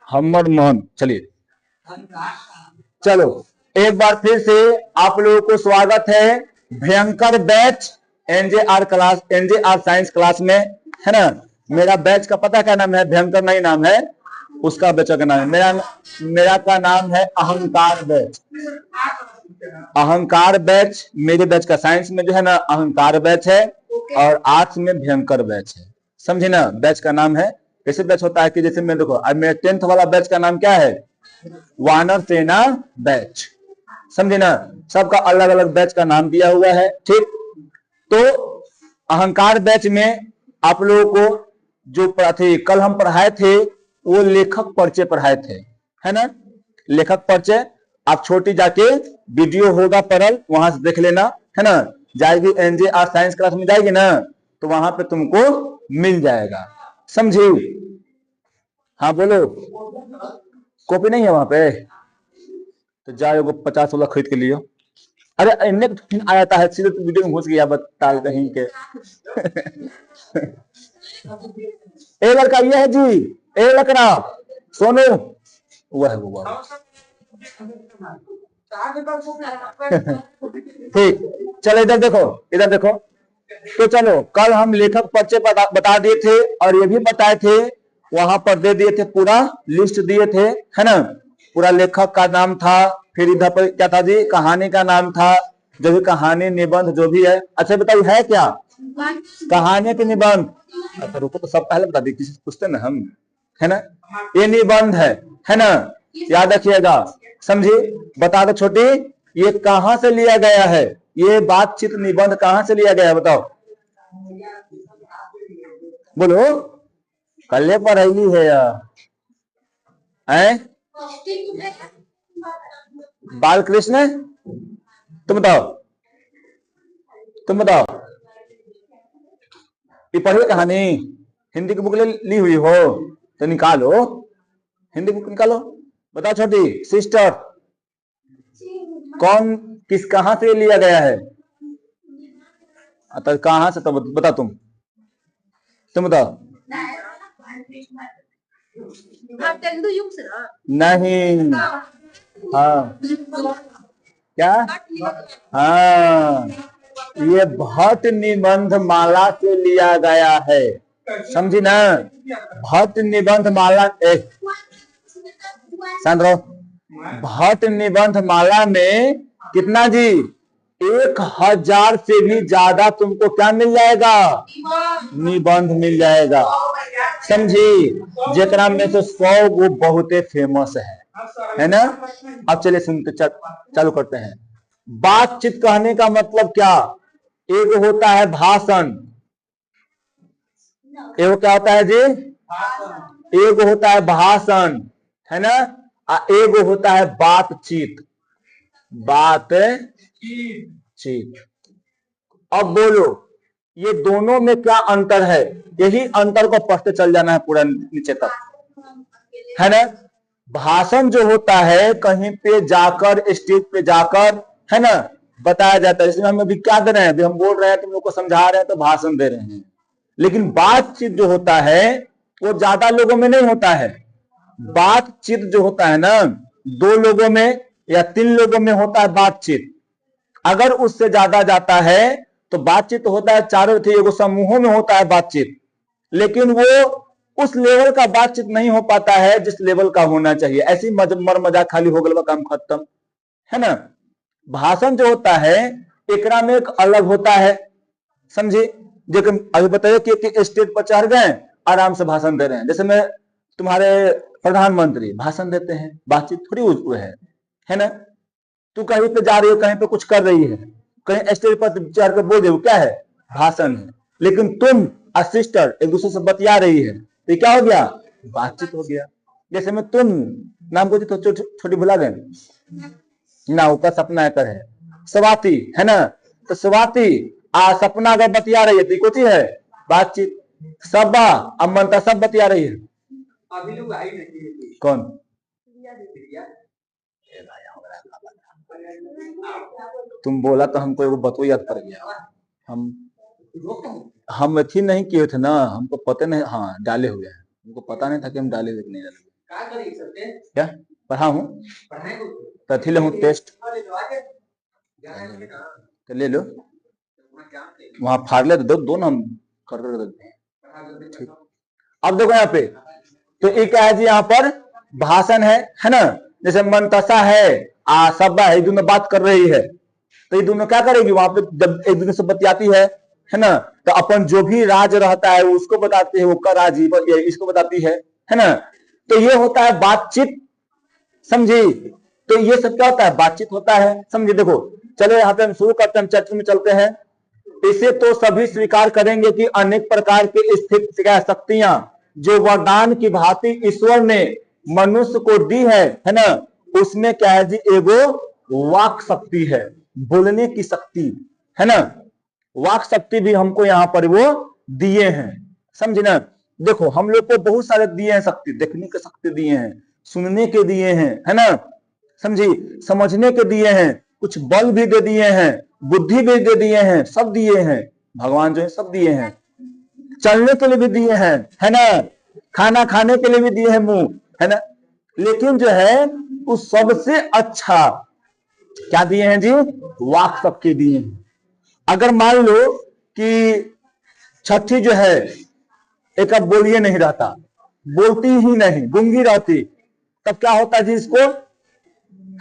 हमर मोहन। चलिए चलो एक बार फिर से आप लोगों को स्वागत है भयंकर बैच एनजेआर क्लास, एनजेआर साइंस क्लास में, है ना। मेरा बैच का पता क्या नाम है? भयंकर नहीं नाम है, उसका बैच का नाम है, मेरा का नाम है अहंकार बैच। अहंकार बैच मेरे बैच का साइंस में जो है ना अहंकार बैच है, और आर्ट्स में भयंकर बैच है। समझे ना? बैच का नाम है। कैसे बैच होता है कि जैसे मैं देखो, अब मेरे 10th वाला बैच का नाम क्या है? वानर सेना बैच। समझे ना? सबका अलग अलग बैच का नाम दिया हुआ है। ठीक, तो अहंकार बैच में आप लोगों को जो कल हम पढ़ाए थे वो लेखक परिचय पढ़ाए थे, है ना। लेखक परिचय आप छोटी जाके वीडियो होगा परल, वहां से देख लेना, है ना। जाएगी एनजेआर साइंस क्लास में जाएगी ना, तो वहां पे तुमको मिल जाएगा। समझी? हाँ बोलो। कॉपी नहीं है वहां पे? तो जाओ 50 वाला खरीद के लियो। अरे इन्हें तो आ जाता है सीधे, तो वीडियो में घुस गया बता कहीं के। ए लड़का ये है जी, ए लड़का सोनू, वह है वो। ठीक, चलो इधर देखो, इधर देखो। तो चलो कल हम लेखक परिचय बता दिए थे, और ये भी बताए थे, वहां पर दे दिए थे, पूरा लिस्ट दिए थे, है ना। पूरा लेखक का नाम था, फिर इधर पर क्या था जी, कहानी का नाम था, जो भी कहानी निबंध जो भी है। अच्छा बताइए है क्या कहानी के निबंध? अच्छा रुको, तो सब पहले बता दी, किसी से पूछते ना हम, है ना। ये निबंध है ना, याद रखिएगा। समझी? बता दो छोटी, ये कहां से लिया गया है? ये बातचीत निबंध कहां से लिया गया है? बताओ, बोलो। कल पढ़ाई है यार, बाल कृष्ण, तुम बताओ, तुम बताओ। ये पढ़िए कहानी, हिंदी की बुक ली हुई हो तो निकालो, हिंदी बुक निकालो। बताओ छोटी सिस्टर, कौन किस कहां से लिया गया है? तो कहां से, तो बता, तुम बताओ। नहीं, हाँ क्या, हाँ ये भट्ट निबंध माला से लिया गया है। समझी ना? भट्ट निबंध माला, शांत रहो। भट्ट निबंध माला में कितना जी, 1000 से भी ज्यादा तुमको क्या मिल जाएगा? निबंध मिल जाएगा। समझी? जेकरा में से 100 वो बहुत फेमस है ना। अब चलिए सुनते चालू करते हैं। बातचीत कहने का मतलब क्या? एक होता है भाषण, एक क्या होता है जी? एक होता है भाषण, है ना। एक होता है बातचीत, बातचीत। अब बोलो ये दोनों में क्या अंतर है? यही अंतर को पढ़ते चल जाना है पूरा नीचे तक, है ना। भाषण जो होता है कहीं पे जाकर, स्टेज पे जाकर, है ना, बताया जाता है। इसमें हम अभी क्या दे रहे हैं? अभी हम बोल रहे हैं, तुम लोग को समझा रहे हैं, तो भाषण दे रहे हैं। लेकिन बातचीत जो होता है वो ज्यादा लोगों में नहीं होता है। बातचीत जो होता है ना, 2 लोगों में या 3 लोगों में होता है बातचीत। अगर उससे ज्यादा जाता है तो बातचीत होता है चारों थे एगो समूहों में होता है बातचीत, लेकिन वो उस लेवल का बातचीत नहीं हो पाता है जिस लेवल का होना चाहिए। ऐसी मर मजाक खाली हो गया, काम खत्म, है ना। भाषण जो होता है एकरा में एक अलग होता है। समझे? जो अभी बताइए कि स्टेज पर चढ़ गए, आराम से भाषण दे रहे हैं। जैसे मैं तुम्हारे प्रधानमंत्री भाषण देते हैं, बातचीत थोड़ी वो है ना। तू कहीं पे जा रही हो, कहीं पे कुछ कर रही है, कहीं स्टेज पर चढ़ कर बोल रही हो, क्या है? भाषण है। लेकिन तुम असिस्टर एक दूसरे से बतिया रही है, तो क्या हो गया? बातचीत हो गया। जैसे मैं तुम नाम को तो छोटी भुला गए ना, ऊपर सपना है स्वाति, है ना। तो स्वाति सपना अगर बतिया रही है तो कुछ है बातचीत। सबा अब मनता सब बतिया रही है। अभी लोग आई नहीं, कौन? तुम बोला तो हमको एगो बतो याद पड़ गया। हम अथी नहीं किए थे ना, हमको पता नहीं। हाँ डाले हुए हैं, हमको पता नहीं था कि हम डाले हुए नहीं डाले। क्या पढ़ा हूँ तो ले हूँ टेस्ट तो ले लो वहां फाड़ ले दो ना हम कर ठीक। अब देखो यहाँ पे तो ये क्या है जी, यहाँ पर भाषण है ना। जैसे मंतसा है सब्बा है, ये दोनों बात कर रही है तो ये दोनों क्या करेगी वहां पे जब एक दूसरे से बतियाती है ना। तो अपन जो भी राज रहता है उसको बताते हैं, वो का राज इसको बताती है ना। तो ये होता है बातचीत, समझी। तो ये सब क्या होता है, बातचीत होता है, समझे। देखो चलो यहाँ पे हम शुरू करते हैं, हम चर्चा में चलते हैं। इसे तो सभी स्वीकार करेंगे कि अनेक प्रकार की स्थित शक्तियां जो वरदान की भांति ईश्वर ने मनुष्य को दी है ना, उसमें क्या है जी, एगो वाक शक्ति है, बोलने की शक्ति है ना। वाक शक्ति भी हमको यहाँ पर वो दिए हैं, समझे ना। देखो हम लोग को बहुत सारे दिए हैं शक्ति, देखने की शक्ति दिए हैं, सुनने के दिए हैं, है ना, समझी, समझने के दिए हैं, कुछ बल भी दे दिए हैं, बुद्धि भी दे दिए हैं, सब दिए हैं भगवान जो है, सब दिए हैं। चलने के लिए भी दिए हैं, है ना, खाना खाने के लिए भी दिए हैं मुंह, है ना। लेकिन जो है उस सबसे अच्छा क्या दिए हैं जी, वाक शक्ति दिए हैं। अगर मान लो कि छठी जो है एक अब बोलिए नहीं रहता, बोलती ही नहीं, गूंगी रहती, तब क्या होता जी इसको,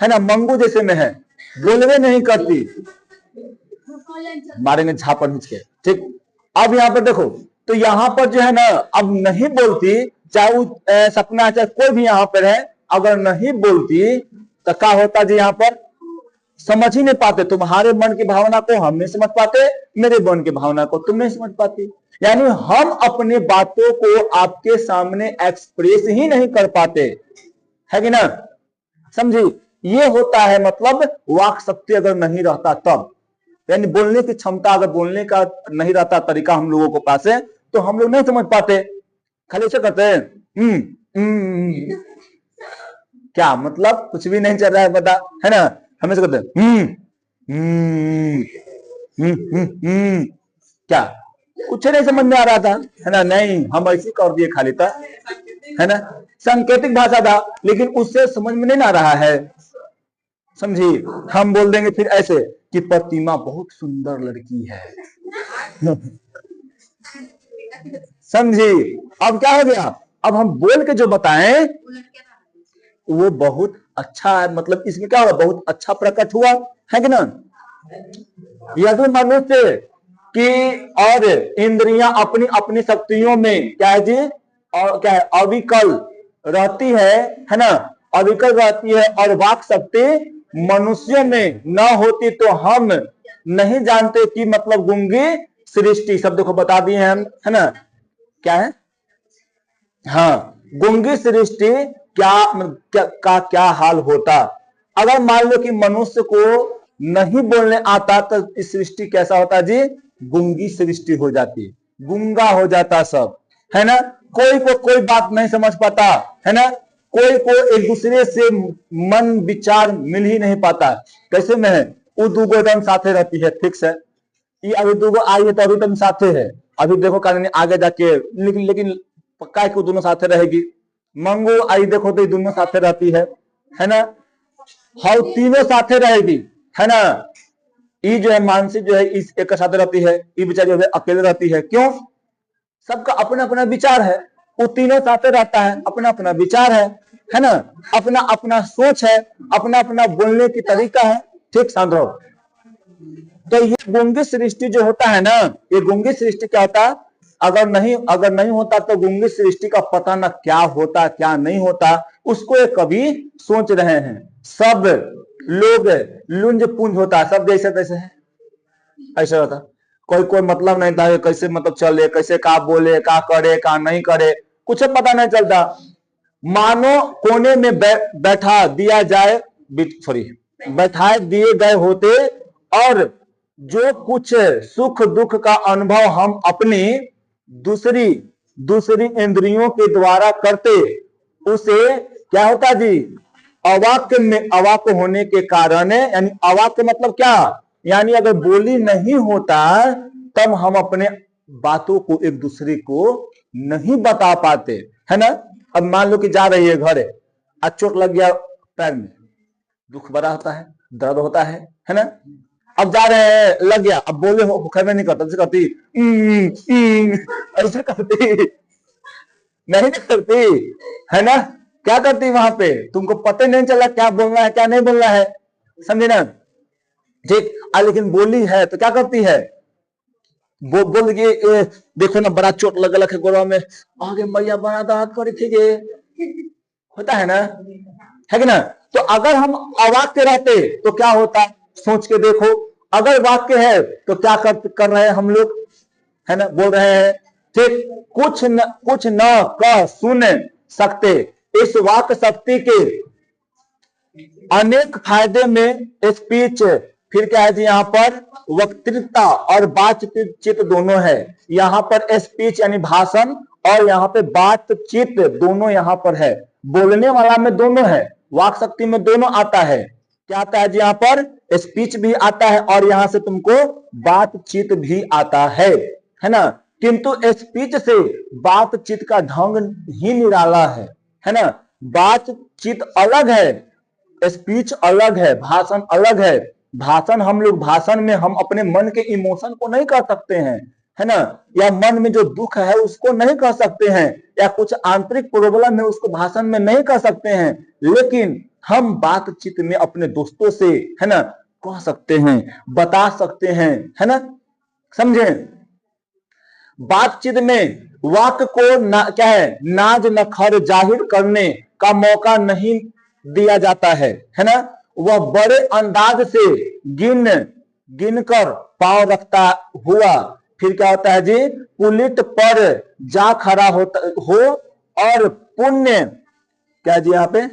है ना, मंगू जैसे में है, बोलवे नहीं करती, मारेंगे झापड़ खींच के, ठीक। अब यहाँ पर देखो तो यहाँ पर जो है ना अब नहीं बोलती, चाहे वो सपना चाहे कोई भी यहाँ पर है, अगर नहीं बोलती तो क्या होता जी, यहाँ पर समझ ही नहीं पाते। तुम्हारे मन की भावना को हम नहीं समझ पाते, मेरे मन की भावना को तुम नहीं समझ पाती। यानी हम अपने बातों को आपके सामने एक्सप्रेस ही नहीं कर पाते, है कि ना, समझी। ये होता है मतलब वाक शक्ति अगर नहीं रहता तब, यानी बोलने की क्षमता, अगर बोलने का नहीं रहता तरीका हम लोगों को पास है तो हम लोग नहीं समझ पाते, खाली ऐसे करते हैं क्या मतलब कुछ भी नहीं चल रहा है पता, है ना, हम ऐसे करते हैं क्या कुछ नहीं समझ में आ रहा था, है ना, नहीं हम ऐसे कर दिए खाली था, है ना, सांकेतिक भाषा था, लेकिन उससे समझ में नहीं आ रहा है, समझी। हम बोल देंगे फिर ऐसे कि प्रतिमा बहुत सुंदर लड़की है समझी। अब क्या हो गया, अब हम बोल के जो बताएं वो बहुत अच्छा है, मतलब इसमें क्या हुआ, बहुत अच्छा प्रकट हुआ, है कि ना। यदि मनुष्य की और इंद्रियां अपनी अपनी शक्तियों में क्या है जी, और क्या है, अविकल रहती है ना, अविकल रहती है, और वाक शक्ति मनुष्यों में न होती तो हम नहीं जानते कि मतलब गूंगी सृष्टि, सब देखो बता दिए हैं हम, है ना, क्या है, हाँ, गूंगी सृष्टि क्या हाल होता। अगर मान लो कि मनुष्य को नहीं बोलने आता तो इस सृष्टि कैसा होता जी, गूंगी सृष्टि हो जाती, गूंगा हो जाता सब, है ना, कोई को कोई बात नहीं समझ पाता, है ना, कोई को एक दूसरे से मन विचार मिल ही नहीं पाता। कैसे में है, वो दूगो एकदम साथे रहती है, फिक्स है, ये अभी दूगो आई है तो अभी तुम साथे है, अभी देखो कारण आगे जाके, लेकिन पक्का है कि दोनों साथे रहेगी। मंगो आई देखो तो ये दोनों साथे रहती है ना, हाँ तीनों साथे रहेगी, है ना। ये जो है मानसी जो है इस एक साथ रहती है, ये बेचारी जो है अकेले रहती है, क्यों, सबका अपना अपना विचार है, वो तीनों साथे रहता है, अपना अपना विचार है ना, अपना अपना सोच है, अपना अपना बोलने की तरीका है, ठीक सांद्रो। तो ये गूंगी सृष्टि जो होता है ना, ये गूंगी सृष्टि क्या होता, अगर नहीं होता तो गूंगी सृष्टि का पता ना क्या होता क्या नहीं होता, उसको ये कभी सोच रहे हैं। सब लोग लुंज पुंज होता है, सब जैसे तैसे है, ऐसा होता, कोई मतलब नहीं था कैसे मतलब चले, कैसे का बोले, का करे, का नहीं करे, कुछ पता नहीं चलता। मानो कोने में बैठा दिया जाए, सॉरी बैठाए दिए गए होते, और जो कुछ सुख दुख का अनुभव हम अपनी दूसरी इंद्रियों के द्वारा करते, उसे क्या होता जी, अवाक्य में अवाक्य होने के कारण, यानी अवाक्य मतलब क्या, यानी अगर बोली नहीं होता तब हम अपने बातों को एक दूसरे को नहीं बता पाते, है ना। अब मान लो कि जा रही है घर, आज चोट लग गया पैर में, दुख बड़ा होता है, दर्द होता है ना। अब जा रहे हैं, लग गया, अब बोले हो खैर नहीं करता, ऐसे करती ऐसे करती नहीं करती, है ना। क्या करती वहां पे, तुमको पता नहीं चला क्या बोलना है क्या नहीं बोलना है, समझे ना। ठीक, लेकिन बोली है तो क्या करती है, बोल के देखो ना बड़ा चोट लगल है गोड़वा में, आगे मैया बड़ा दर्द करे थे, होता है ना, है कि ना। तो अगर हम अवाक्य रहते तो क्या होता, सोच के देखो, अगर वाक्य है तो क्या कर रहे हैं हम लोग, है ना, बोल रहे हैं। ठीक, कुछ न कह सुन सकते, इस वाक्य शक्ति के अनेक फायदे में स्पीच, फिर क्या है जी यहाँ पर वक्तृता और बातचीत दोनों है। यहाँ पर स्पीच यानी भाषण और यहाँ पे बातचीत दोनों यहाँ पर है, बोलने वाला में दोनों है, वाक शक्ति में दोनों आता है। क्या आता है जी यहाँ पर, स्पीच भी आता है और यहाँ से तुमको बातचीत भी आता है ना। किंतु स्पीच से बातचीत का ढंग ही निराला है ना। बातचीत अलग है, स्पीच अलग है, भाषण अलग है। भाषण हम लोग, भाषण में हम अपने मन के इमोशन को नहीं कर सकते हैं, है ना, या मन में जो दुख है उसको नहीं कह सकते हैं, या कुछ आंतरिक प्रॉब्लम है उसको भाषण में नहीं कह सकते हैं, लेकिन हम बातचीत में अपने दोस्तों से, है ना, कह सकते हैं, बता सकते हैं, है ना, समझे। बातचीत में वाक्य को क्या है, नाज नखर जाहिर करने का मौका नहीं दिया जाता है ना। वह बड़े अंदाज से गिन कर पांव रखता हुआ फिर क्या होता है जी, पुलिट पर जा खड़ा हो और पुण्य, क्या जी यहाँ पे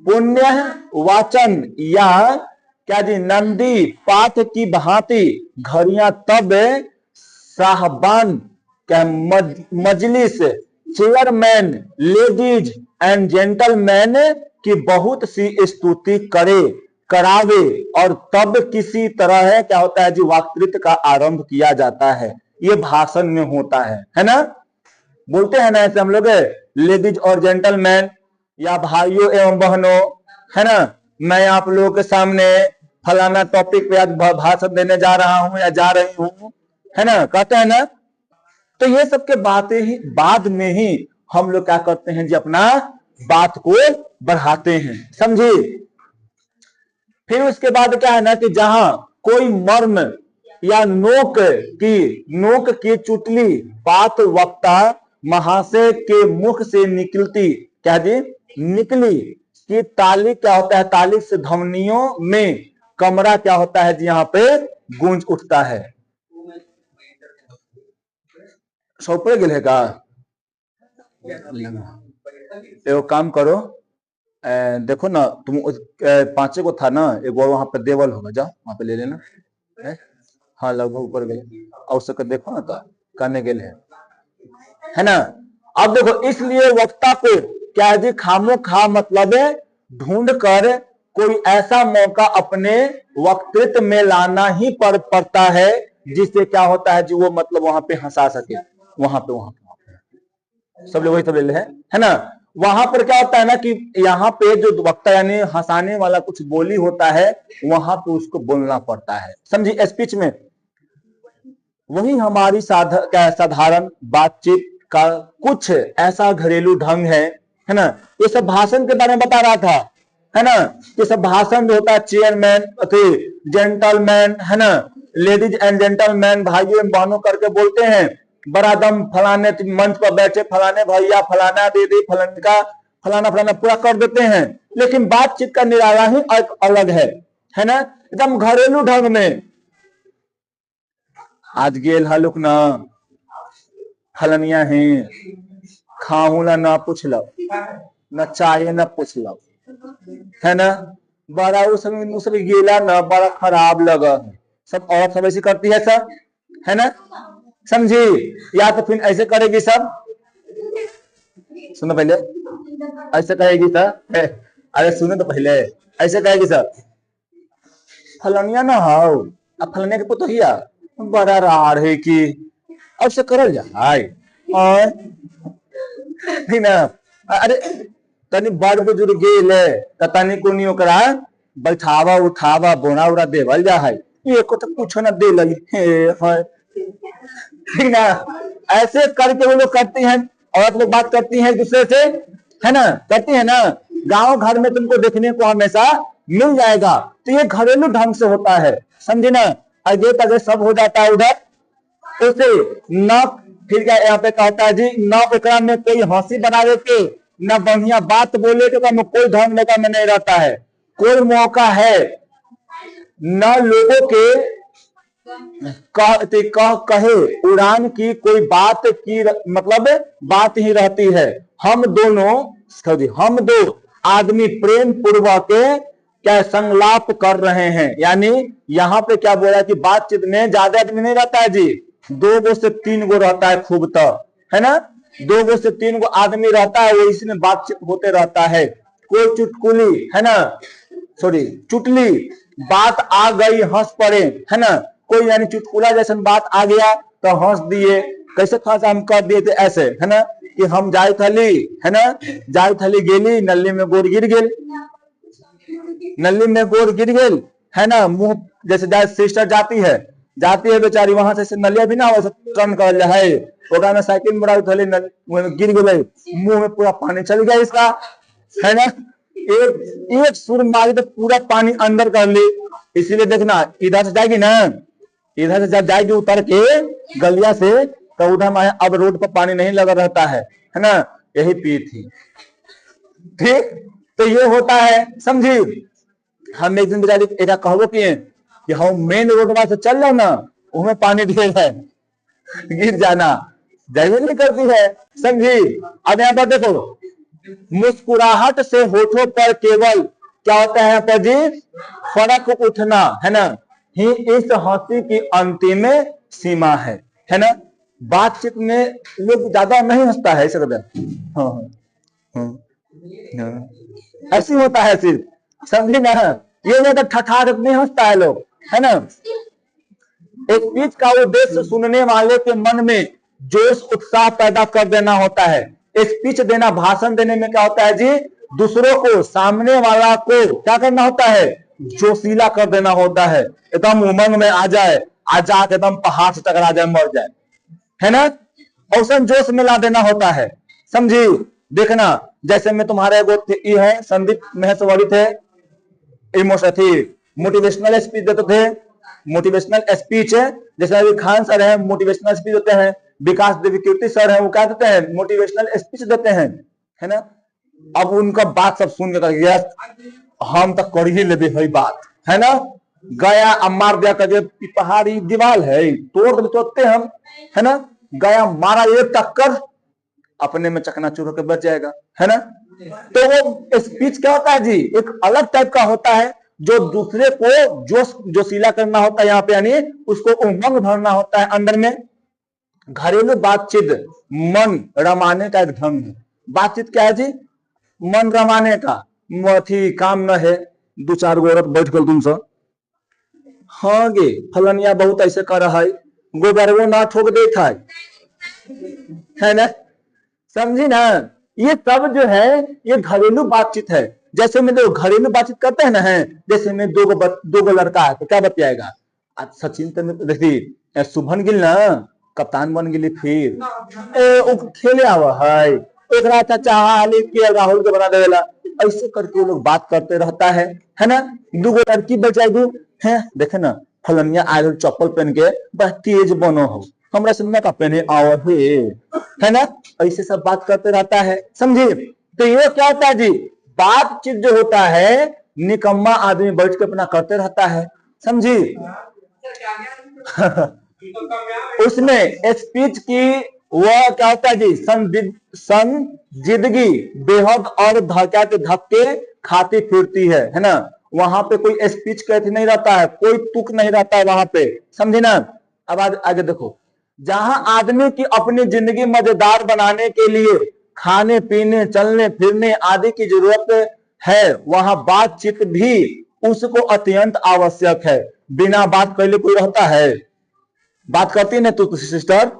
पुण्य वाचन या क्या जी नंदी पाठ की भांति घड़ियां तब साहबान क्या मजलिस चेयरमैन लेडीज एंड जेंटलमैन की बहुत सी स्तुति करावे और तब किसी तरह क्या होता है जी वक्तृत्व का आरंभ किया जाता है। ये भाषण में होता है ना। बोलते हैं ना ऐसे हम लोग, लेडीज और जेंटलमैन या भाइयों एवं बहनों, है ना, मैं आप लोगों के सामने फलाना टॉपिक पे आज भाषण देने जा रहा हूं या जा रही हूं, है ना, कहते हैं ना। तो ये सब के बातें ही बाद में ही हम लोग क्या करते हैं जी, अपना बात को बढ़ाते हैं, समझे। फिर उसके बाद क्या है ना कि जहां कोई मर्म या नोक की चुटली बात वक्ता महाशय के मुख से निकलती, क्या जी निकली कि ताली क्या होता है, ताली से ध्वनियों में कमरा क्या होता है जी यहाँ पे गूंज उठता है। सौंपे गिले का एगो काम करो, देखो ना तुम, पांचे को था ना, एक वो वहां पे देवल होगा, जाओ वहां पे ले लेना है? हाँ लगभग ऊपर गए और उसको देखो ना तो करने के लिए, है ना। अब देखो, इसलिए वक्ता को क्या है जी खामो खा मतलब ढूंढ कर कोई ऐसा मौका अपने वक्तृत्व में लाना ही पड़ता है जिससे क्या होता है जी वो मतलब वहां पे हंसा सके। वहां पे सब लोग वही सब ले है ना। वहां पर क्या होता है ना कि यहाँ पे जो वक्ता यानी हंसाने वाला कुछ बोली होता है, वहां पे उसको बोलना पड़ता है, समझी। स्पीच में वही हमारी साधारण बातचीत का कुछ ऐसा घरेलू ढंग है ना। ये सब भाषण के बारे में बता रहा था, है ना। ये सब भाषण जो होता है, चेयरमैन, जेंटलमैन, है ना, लेडीज एंड जेंटलमैन, भाइयों एवं बहनों करके बोलते हैं। बड़ा दम फलाने मंच पर बैठे फलाने भैया, फलाना दीदी, फलाना फलाना पूरा कर देते हैं, लेकिन बातचीत का निराला ही अलग है ना, एकदम घरेलू ढंग में। आज गेल हलुक ना फलनिया है, खाऊ ना पूछ लो, न चाहे न पूछ लो, है ना। बड़ा उस गेला ना बड़ा खराब लगा, सब औरत सब ऐसी करती है सब, है ना, समझी। या तो फिर ऐसे करेगी सब, सुनो पहले, ऐसे कहेगी सब, अरे सुनो तो पहले, ऐसे कहेगी सब, फलनिया ना हो, अब फलनिया के पुत हिया बड़ा रार है कि अब से करल जाए और ना अरे तनी बड़ बुजुर्ग गेल तो तनी को नहीं ओकरा बैठावा उठावा बोना उड़ा देवल जा है, ये को तो कुछ ना दे लगी है, ठीक ना। ऐसे करके वो लोग करती हैं, औरत लोग बात करती हैं एक दूसरे से, है ना, करती है ना। गांव घर में तुमको देखने को हमेशा मिल जाएगा। तो ये घरेलू ढंग से होता है, समझे ना। आगे तक सब हो जाता है उधर उसे न, फिर क्या यहाँ पे कहता है जी, न ओकरा में कोई हंसी बनावे के, न बढ़िया बात बोले के, कोई ढंग लगा में नहीं रहता है, कोई मौका है न लोगों के कहे उड़ान की कोई बात की, मतलब बात ही रहती है। हम दो आदमी प्रेम पूर्वक क्या संलाप कर रहे हैं, यानी यहाँ पे क्या बोला कि बातचीत में ज्यादा आदमी नहीं रहता है जी, 2 से 3 रहता है खूब, तो है ना, 2 से 3 आदमी रहता है, वो इसमें बातचीत होते रहता है। कोई चुटकुली, है ना, सॉरी चुटली बात आ गई हंस पड़े, है ना, कोई यानी चुटकुला जैसे बात आ गया तो हंस दिए, कैसे खासा हम कर दिए थे ऐसे, है ना, कि हम जाय थली, है ना, जाय थली गेली नली में गोड़ गिर गेल, नली में गोड़ गिर गेल, है ना, मुंह जैसे सिस्टर जाती है बेचारी, वहां से नलिया भी ना हो टर्न कर है, ओकरा में साइकिल में थली गिर गए, मुंह में पूरा पानी चल गया इसका, है ना, एक सुर मारी तो पूरा पानी अंदर कर ली। इसीलिए देखना इधर से जाएगी ना, इधर से जब जाएगी उतर के गलिया से, तो उधर में अब रोड पर पानी नहीं लगा रहता है ना, यही पी थी, ठीक। तो ये होता है, समझी। हम एक दिन बेचारी एक कहबो किए कि हम मेन रोड से चल जाओ ना, उसमें पानी ढेर है, गिर जाना, जाइए नहीं करती है, समझी। अब यहाँ पर देखो, मुस्कुराहट से होठों पर केवल क्या होता है यहाँ पर जी, फर्क उठना, है ना, ही इस हंसी की अंतिम सीमा है ना। बातचीत में लोग ज्यादा नहीं हंसता है, ऐसी होता है सिर्फ, समझे ना, ये ज्यादा ठठार नहीं हंसता है लोग, है ना। स्पीच का उद्देश्य सुनने वाले के मन में जोश उत्साह पैदा कर देना होता है। स्पीच देना, भाषण देने में क्या होता है जी, दूसरों को, सामने वाला को क्या करना होता है, जोशीला कर देना होता है, एकदम उमंग में आ जाए, आजाद एकदम पहाड़ से टकरा जाए, मर जाए, है ना, औसन जोश में ला देना होता है, समझी। देखना जैसे मैं तुम्हारे ये है संदीप महेश्वरी थे, मोटिवेशनल स्पीच देते थे, मोटिवेशनल स्पीच है, जैसे अभी खान सर है मोटिवेशनल स्पीच देते हैं, विकास देवी कीर्ति सर है वो क्या देते हैं, मोटिवेशनल स्पीच देते हैं, है ना। अब उनका बात सब सुन के हम तक कर ही ले है बात, है ना, गया अब मार दिया कर, पहाड़ी दीवार है तोड़ तोड़ते हम, है ना, गया मारा एक टक्कर, अपने में चकनाचूर होकर बच जाएगा, है ना। तो वो स्पीच क्या होता है जी, एक अलग टाइप का होता है, जो दूसरे को जोशीला करना होता है यहाँ पे, यानी उसको उमंग भरना होता है अंदर में। घरेलू बातचीत मन रमाने का एक ढंग है। बातचीत क्या है जी, मन रमाने का, थी काम न है, 2-4 औरत बैठ कर तुमसे, हाँ गे फलनिया बहुत ऐसे कर रहा है, गोबर वो ना ठोक दे था, है ना, समझी ना। ये सब जो है ये घरेलू बातचीत है। जैसे में लोग घरेलू बातचीत करते हैं ना, है जैसे में दो लड़का है तो क्या बतियाएगा, आज सचिन तेंदुलकर देखी शुभन गिल ना कप्तान बन गई, फिर खेले आवा है, एक चाचा के राहुल के बना देला, ऐसे करके लोग बात करते रहता है ना। 2 लड़की बचाएगी है, देखे ना फलनिया आयल चप्पल पहन के बस तेज बनो हो, हमरा से का पहने आओ है ना, ऐसे सब बात करते रहता है, समझे। तो ये क्या होता है जी, बातचीत जो होता है निकम्मा आदमी बैठ के अपना करते रहता है, समझी। उसमें स्पीच की वह क्या होता है जी, संजीदगी बेहद और धक्का के धक्के खाती फिरती है ना। वहां पे कोई स्पीच कहती नहीं रहता है, कोई तुक नहीं रहता है वहां पे, समझे ना। अब आगे देखो, जहां आदमी की अपनी जिंदगी मजेदार बनाने के लिए खाने पीने चलने फिरने आदि की जरूरत है, वहां बातचीत भी उसको अत्यंत आवश्यक है। बिना बात कर ले कोई रहता है, बात करती है ना तू सिस्टर,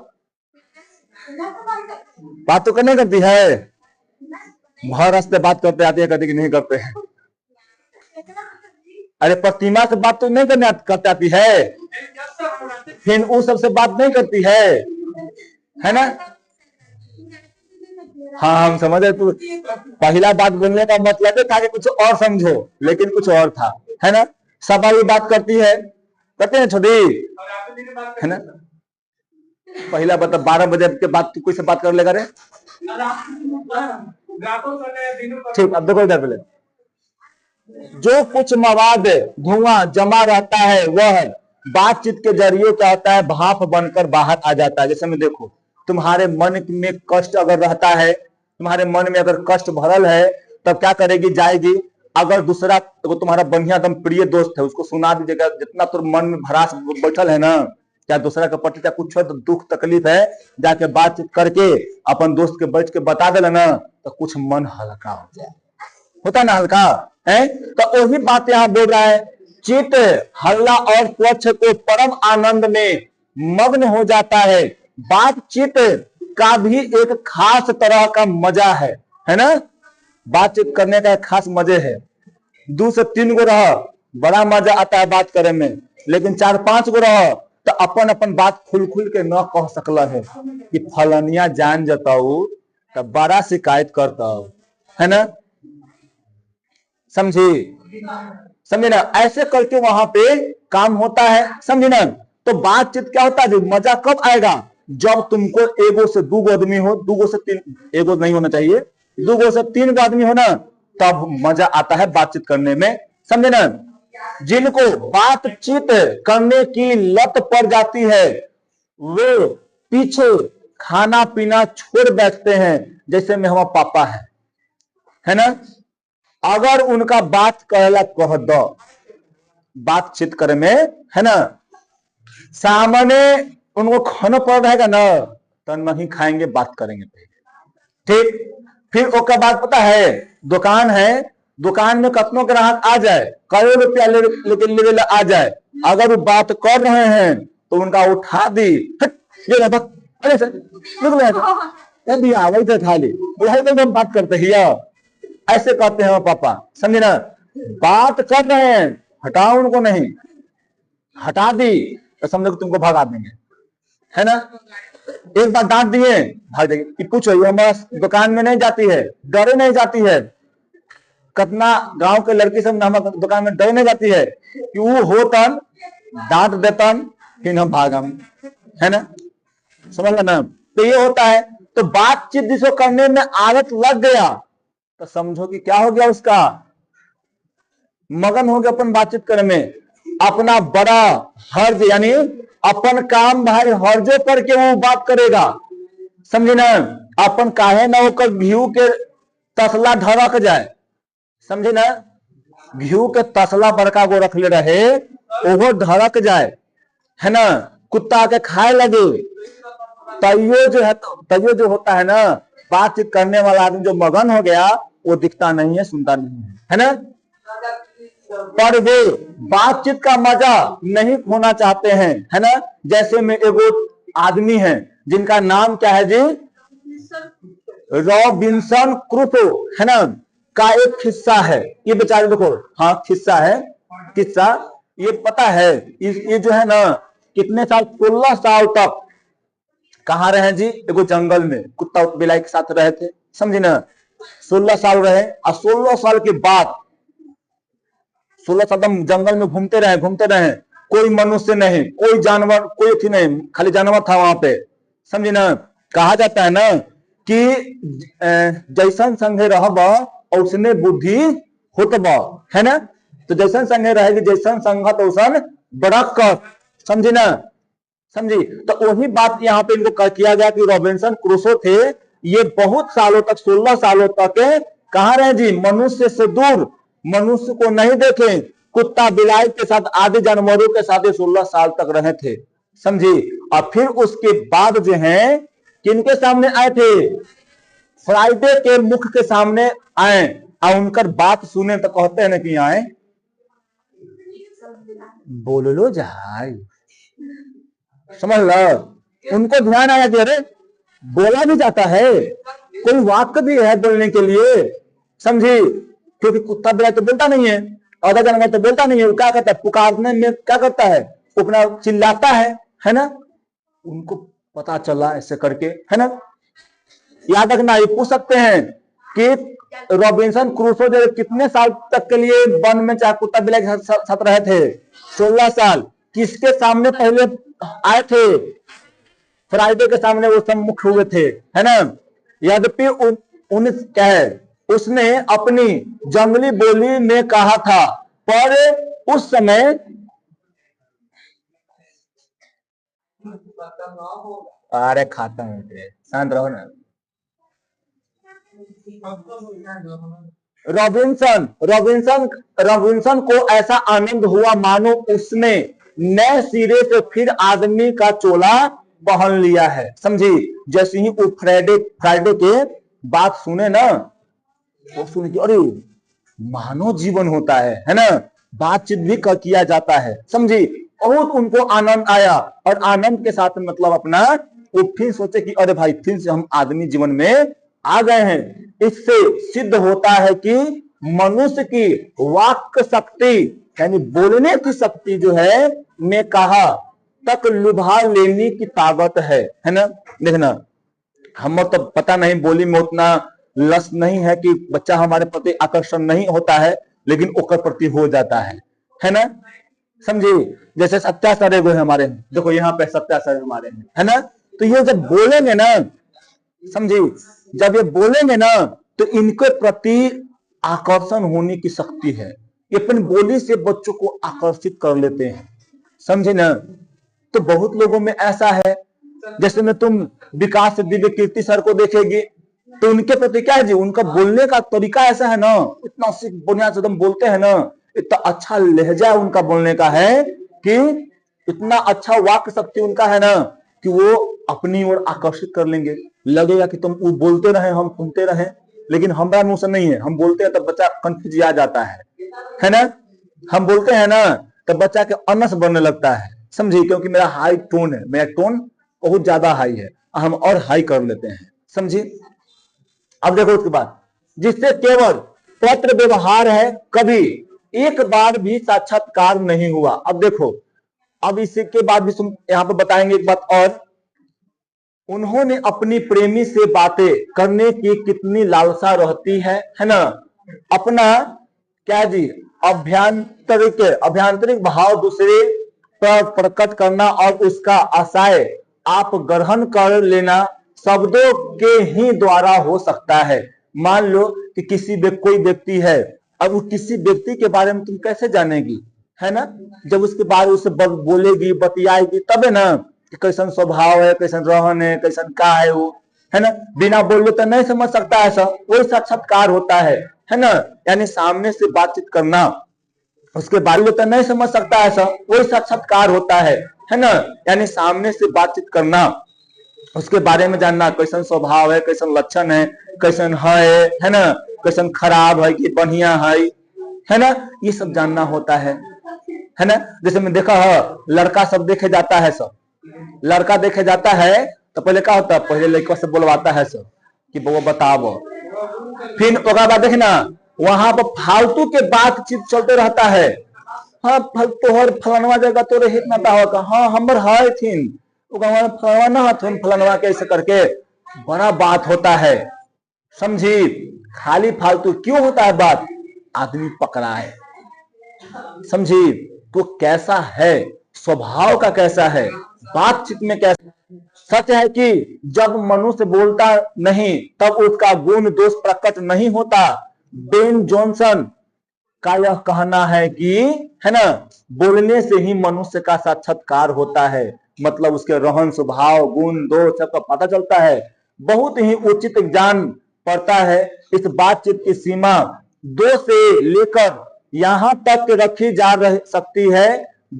बात तो करने करती है, भर रास्ते बात करते आती है, कभी कि नहीं करते हैं। अरे प्रतिमा से बात तो नहीं करते आती है, फिर उस सबसे बात नहीं करती है ना। हाँ हम समझे, तू पहला बात बोलने का मतलब था कि कुछ और समझो, लेकिन कुछ और था, है ना। सब अभी बात करती है, करते हैं छोटी, है ना। पहला बता 12 बजे के बाद कोई से बात कर लेगा रे। ठीक, अब देखो इधर पहले, जो कुछ मवाद धुआं जमा रहता है वह बातचीत के जरिए क्या होता है, भाप बनकर बाहर आ जाता है। जैसे में देखो, तुम्हारे मन में कष्ट अगर रहता है, तुम्हारे मन में अगर कष्ट भरल है, तब क्या करेगी, जाएगी। अगर दूसरा तो तुम्हारा बढ़िया एकदम प्रिय दोस्त है, उसको सुना दीजिएगा, जितना तो मन में भरास बैठल है ना, क्या दूसरा के प्रति क्या कुछ तो दुख तकलीफ है, जाके बातचीत करके अपन दोस्त के बैठ के बता देना ना, तो कुछ मन हल्का हो जाए, होता ना हल्का है। तो वही बात यहाँ बोल रहा है, चित्त हल्ला और स्वच्छ को परम आनंद में मग्न हो जाता है। बातचीत का भी एक खास तरह का मजा है ना। बातचीत करने का एक खास मजे है। 2 से 3 गो रह, बड़ा मजा आता है बात करे में, लेकिन 4-5 गो रह तो अपन अपन बात खुल खुल के न कह सकला है कि फलनिया जान जताऊ तो बड़ा शिकायत करता है ना। समझे ना, ऐसे करके वहां पे काम होता है, समझे ना। तो बातचीत क्या होता है, मजा कब आएगा, जब तुमको एगो से 2 गो आदमी हो, 2 गो से 3, एगो नहीं होना चाहिए, 2 गो से 3 गो आदमी हो ना, तब मजा आता है बातचीत करने में, समझे ना। जिनको बातचीत करने की लत पड़ जाती है वे पीछे खाना पीना छोड़ बैठते हैं, जैसे में हमारा पापा है ना। अगर उनका बात कहला कह दो, बातचीत करे में, है ना, सामने उनको खाना पड़ रहेगा ना, तो नहीं खाएंगे, बात करेंगे ठीक। फिर उसके बाद पता है, दुकान है, दुकान में कितनों ग्राहक आ जाए, करोड़ रुपया लेके आ जाए, अगर वो बात कर रहे हैं तो उनका उठा दी, ये अरे सर निकले वही थे खाली, वही तो हम बात करते हैं, ऐसे कहते हैं पापा, समझे ना। बात कर रहे हैं, हटाओ उनको, नहीं हटा दी तो समझो तुमको भगा देंगे, है ना। एक बार डांट दिए, भाग देंगे कि पूछो ये हमारा दुकान में नहीं जाती है, डरे नहीं जाती है। कितना गांव के लड़की सब हमारे दुकान में डरे नहीं जाती है कि वो होतन डांट देतन फिर हम भागम, है ना, समझ ना। तो ये होता है। तो बातचीत जिसको करने में आदत लग गया तो समझो कि क्या हो गया, उसका मगन हो गया अपन बातचीत करने में, अपना बड़ा हर्ज यानी अपन काम भाई हर्जो करके वो बात करेगा, समझे ना। अपन काहे ना होकर घी के तसला ढरक जाए, समझे ना, घी के तसला बड़का गो रख ले रहे, वो ढरक जाए, है ना, कुत्ता के खाए लगे, तैयो जो है, तैयो जो होता है ना, बातचीत करने वाला आदमी जो मगन हो गया वो दिखता नहीं है, सुनता नहीं है ना। पर वे बातचीत का मजा नहीं खोना चाहते हैं, है ना। जैसे में एगो आदमी है जिनका नाम क्या है जी, रॉबिन्सन क्रूसो, है ना, का एक किस्सा है, ये बेचारे देखो, हाँ किस्सा है, किस्सा ये पता है, ये जो है ना, कितने साल, 16 साल तक कहाँ रहे जी, एगो जंगल में कुत्ता बिलाई के साथ रहे थे, समझे ना। 16 साल रहे, और 16 साल के बाद 16 साल जंगल में घूमते रहे, कोई मनुष्य नहीं, कोई जानवर, कोई थी नहीं, खाली जानवर था वहां पे, समझे ना। कहा जाता है ना कि जैसन संगे रहब और उसने बुद्धि होतब, है ना। तो जैसन संगे रहेगी, जैसन संगत वैसन बरक, समझे ना, समझी। तो वही बात यहाँ पे इनको किया गया कि रॉबिन्सन क्रूसो थे, ये बहुत सालों तक, 16 सालों तक कहाँ रहे जी, मनुष्य से दूर, मनुष्य को नहीं देखे, कुत्ता बिलाई के साथ आदि जानवरों के साथ 16 साल तक रहे थे, समझी। और फिर उसके बाद जो है किनके सामने आए थे, फ्राइडे के मुख के सामने आए, और उनकर बात सुने तो कहते हैं ना कि आए बोल लो जाए, समझ लो। उनको ध्यान आया कि अरे बोला भी जाता है, कोई वाक्य भी है बोलने के लिए, समझी, क्योंकि कुत्ता बिलाई तो बोलता नहीं है, और जानवर तो बोलता नहीं है, वो क्या करता है, पुकारने में क्या करता है, अपना चिल्लाता है ना। उनको पता चला ऐसे करके, है ना। याद रखना, ये पूछ सकते हैं कि रॉबिन्सन क्रूसो जो कितने साल तक के लिए वन में चाहे कुत्ता बिलाई के साथ रहे थे, 16 साल। किसके सामने पहले आए थे, फ्राइडे के सामने वो सम्मुख हुए थे, है ना। यद्यपि उन क्या है, उसने अपनी जंगली बोली में कहा था, पर उस समय अरे खाता है, शांत रहो ना। रॉबिन्सन रॉबिन्सन रॉबिन्सन को ऐसा आनंद हुआ मानो उसने नए सिरे से फिर आदमी का चोला पहन लिया है, समझी। जैसे ही वो फ्राइडे के बात सुने ना, वो सुने कि अरे मानव जीवन होता है ना, बातचीत भी किया जाता है, समझी। बहुत उनको आनंद आया, और आनंद के साथ मतलब अपना वो फिर सोचे कि अरे भाई फिर से हम आदमी जीवन में आ गए हैं। इससे सिद्ध होता है कि मनुष्य की वाक्य शक्ति यानी बोलने की शक्ति जो है मैं कहा तक लुभा लेने की ताकत है ना। देखना, हम तो पता नहीं बोली में उतना लस नहीं है कि बच्चा हमारे प्रति आकर्षण नहीं होता है, लेकिन ओकर प्रति हो जाता है ना, समझी। जैसे सत्यासर है हमारे, देखो यहाँ पे सत्यासर हमारे है ना। तो ये जब बोलेंगे ना, समझी, जब ये बोलेंगे ना तो इनके प्रति आकर्षण होने की शक्ति है। ये अपनी बोली से बच्चों को आकर्षित कर लेते हैं, समझे ना। तो बहुत लोगों में ऐसा है, जैसे में तुम विकास दिव्य कीर्ति सर को देखेगी तो उनके प्रति क्या है जी, उनका बोलने का तरीका ऐसा है ना, इतना बुनियाद से तुम बोलते हैं ना, इतना अच्छा लहजा उनका बोलने का है कि इतना अच्छा वाक्य शक्ति उनका है ना कि वो अपनी ओर आकर्षित कर लेंगे। लगेगा कि तुम बोलते रहे, हम सुनते रहे, लेकिन हमारा मुंह से नहीं है। हम बोलते हैं तब बच्चा कंफ्यूज आ जाता है ना। हम बोलते हैं ना तब बच्चा के अनस बनने लगता है, समझिए, क्योंकि मेरा हाई टोन है, मेरा टोन बहुत ज्यादा हाई है, हम और हाई कर लेते हैं, समझिए। अब देखो उसके बाद, जिससे केवल पत्र व्यवहार है, कभी एक बार भी साक्षात्कार नहीं हुआ। अब देखो, अब इसके बाद भी यहाँ पे बताएंगे एक बात और, उन्होंने अपनी प्रेमी से बातें करने की कितनी लालसा रहती है ना। अपना क्या जी, अभ्यांतरिक भाव दूसरे पर प्रकट करना और उसका आशय आप ग्रहण कर लेना शब्दों के ही द्वारा हो सकता है। मान लो कि कोई व्यक्ति है, अब वो किसी व्यक्ति के बारे में तुम कैसे जानेगी, है ना। जब उसके बारे उससे बोलेगी, बतियाएगी, तब है ना कि कैसन स्वभाव है, कैसन रहन है, कैसन का है वो, है ना। बिना बोले तो नहीं समझ सकता ऐसा, वही साक्षात्कार होता है ना। यानी सामने से बातचीत करना, उसके बारे में तो नहीं समझ सकता ऐसा, वही साक्षात्कार होता है ना। यानी सामने से बातचीत करना, उसके बारे में जानना, कैसन स्वभाव है, कैसन लक्षण है, कैसन है ना, कैसन खराब है कि बढ़िया है ना, ये सब जानना होता है ना। जैसे मैं देखा है, लड़का सब देखे जाता है, सब लड़का देखे जाता है तो पहले क्या होता है, पहले लड़का से बुलवाता है सब कि वो बताओ, फिर बाद देखना वहां पर फालतू के बातचीत चलते रहता है। हाँ तोहर फलानवा जगह तो रहित ना होगा, हाँ हमर है थीन फलाना फलानवा कैसे करके बड़ा बात होता है, समझी। खाली फालतू क्यों होता है बात, आदमी पकड़ा है, समझी। तो कैसा है, स्वभाव का कैसा है, बातचीत में कैसा। सच है कि जब मनुष्य बोलता नहीं तब उसका गुण दोष प्रकट नहीं होता। बेन जॉनसन का यह कहना है कि, है ना, बोलने से ही मनुष्य का साक्षात्कार होता है, मतलब उसके रहन स्वभाव गुण दोष सबका पता चलता है, बहुत ही उचित ज्ञान पड़ता है। इस बातचीत की सीमा 2 से लेकर यहां तक रखी जा सकती है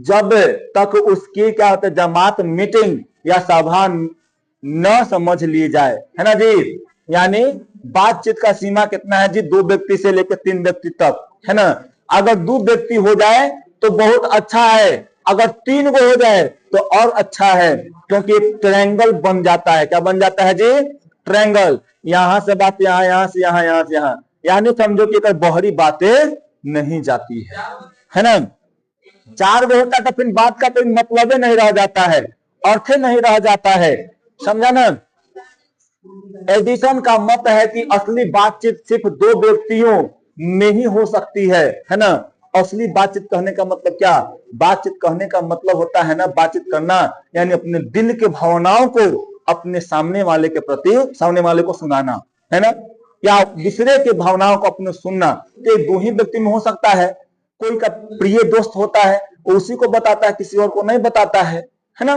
जब तक उसकी क्या होता है, जमात मीटिंग या सभा न समझ ली जाए, है ना जी। यानी बातचीत का सीमा कितना है जी, 2 व्यक्ति से लेकर 3 व्यक्ति तक, है ना। अगर 2 व्यक्ति हो जाए तो बहुत अच्छा है, अगर 3 को हो जाए तो और अच्छा है, क्योंकि एक ट्रायंगल बन जाता है। क्या बन जाता है जी, ट्रायंगल, यहां से बात यहाँ, यहां से यहाँ, यहां से यहाँ, यानी समझो कि अगर बाहरी बातें नहीं जाती है ना। चार वे होता तो फिर बात का कोई मतलब नहीं रह जाता है, अर्थ नहीं रह जाता है, समझा ना। एडिसन का मत है कि असली बातचीत सिर्फ दो व्यक्तियों में ही हो सकती है ना। असली बातचीत कहने का मतलब क्या, बातचीत कहने का मतलब होता है ना, बातचीत करना यानी अपने दिल के भावनाओं को अपने सामने वाले के प्रति, सामने वाले को सुनाना, है ना, या दूसरे के भावनाओं को अपने सुनना। तो दो ही व्यक्ति में हो सकता है। कोई का प्रिय दोस्त होता है, उसी को बताता है, किसी और को नहीं बताता है ना।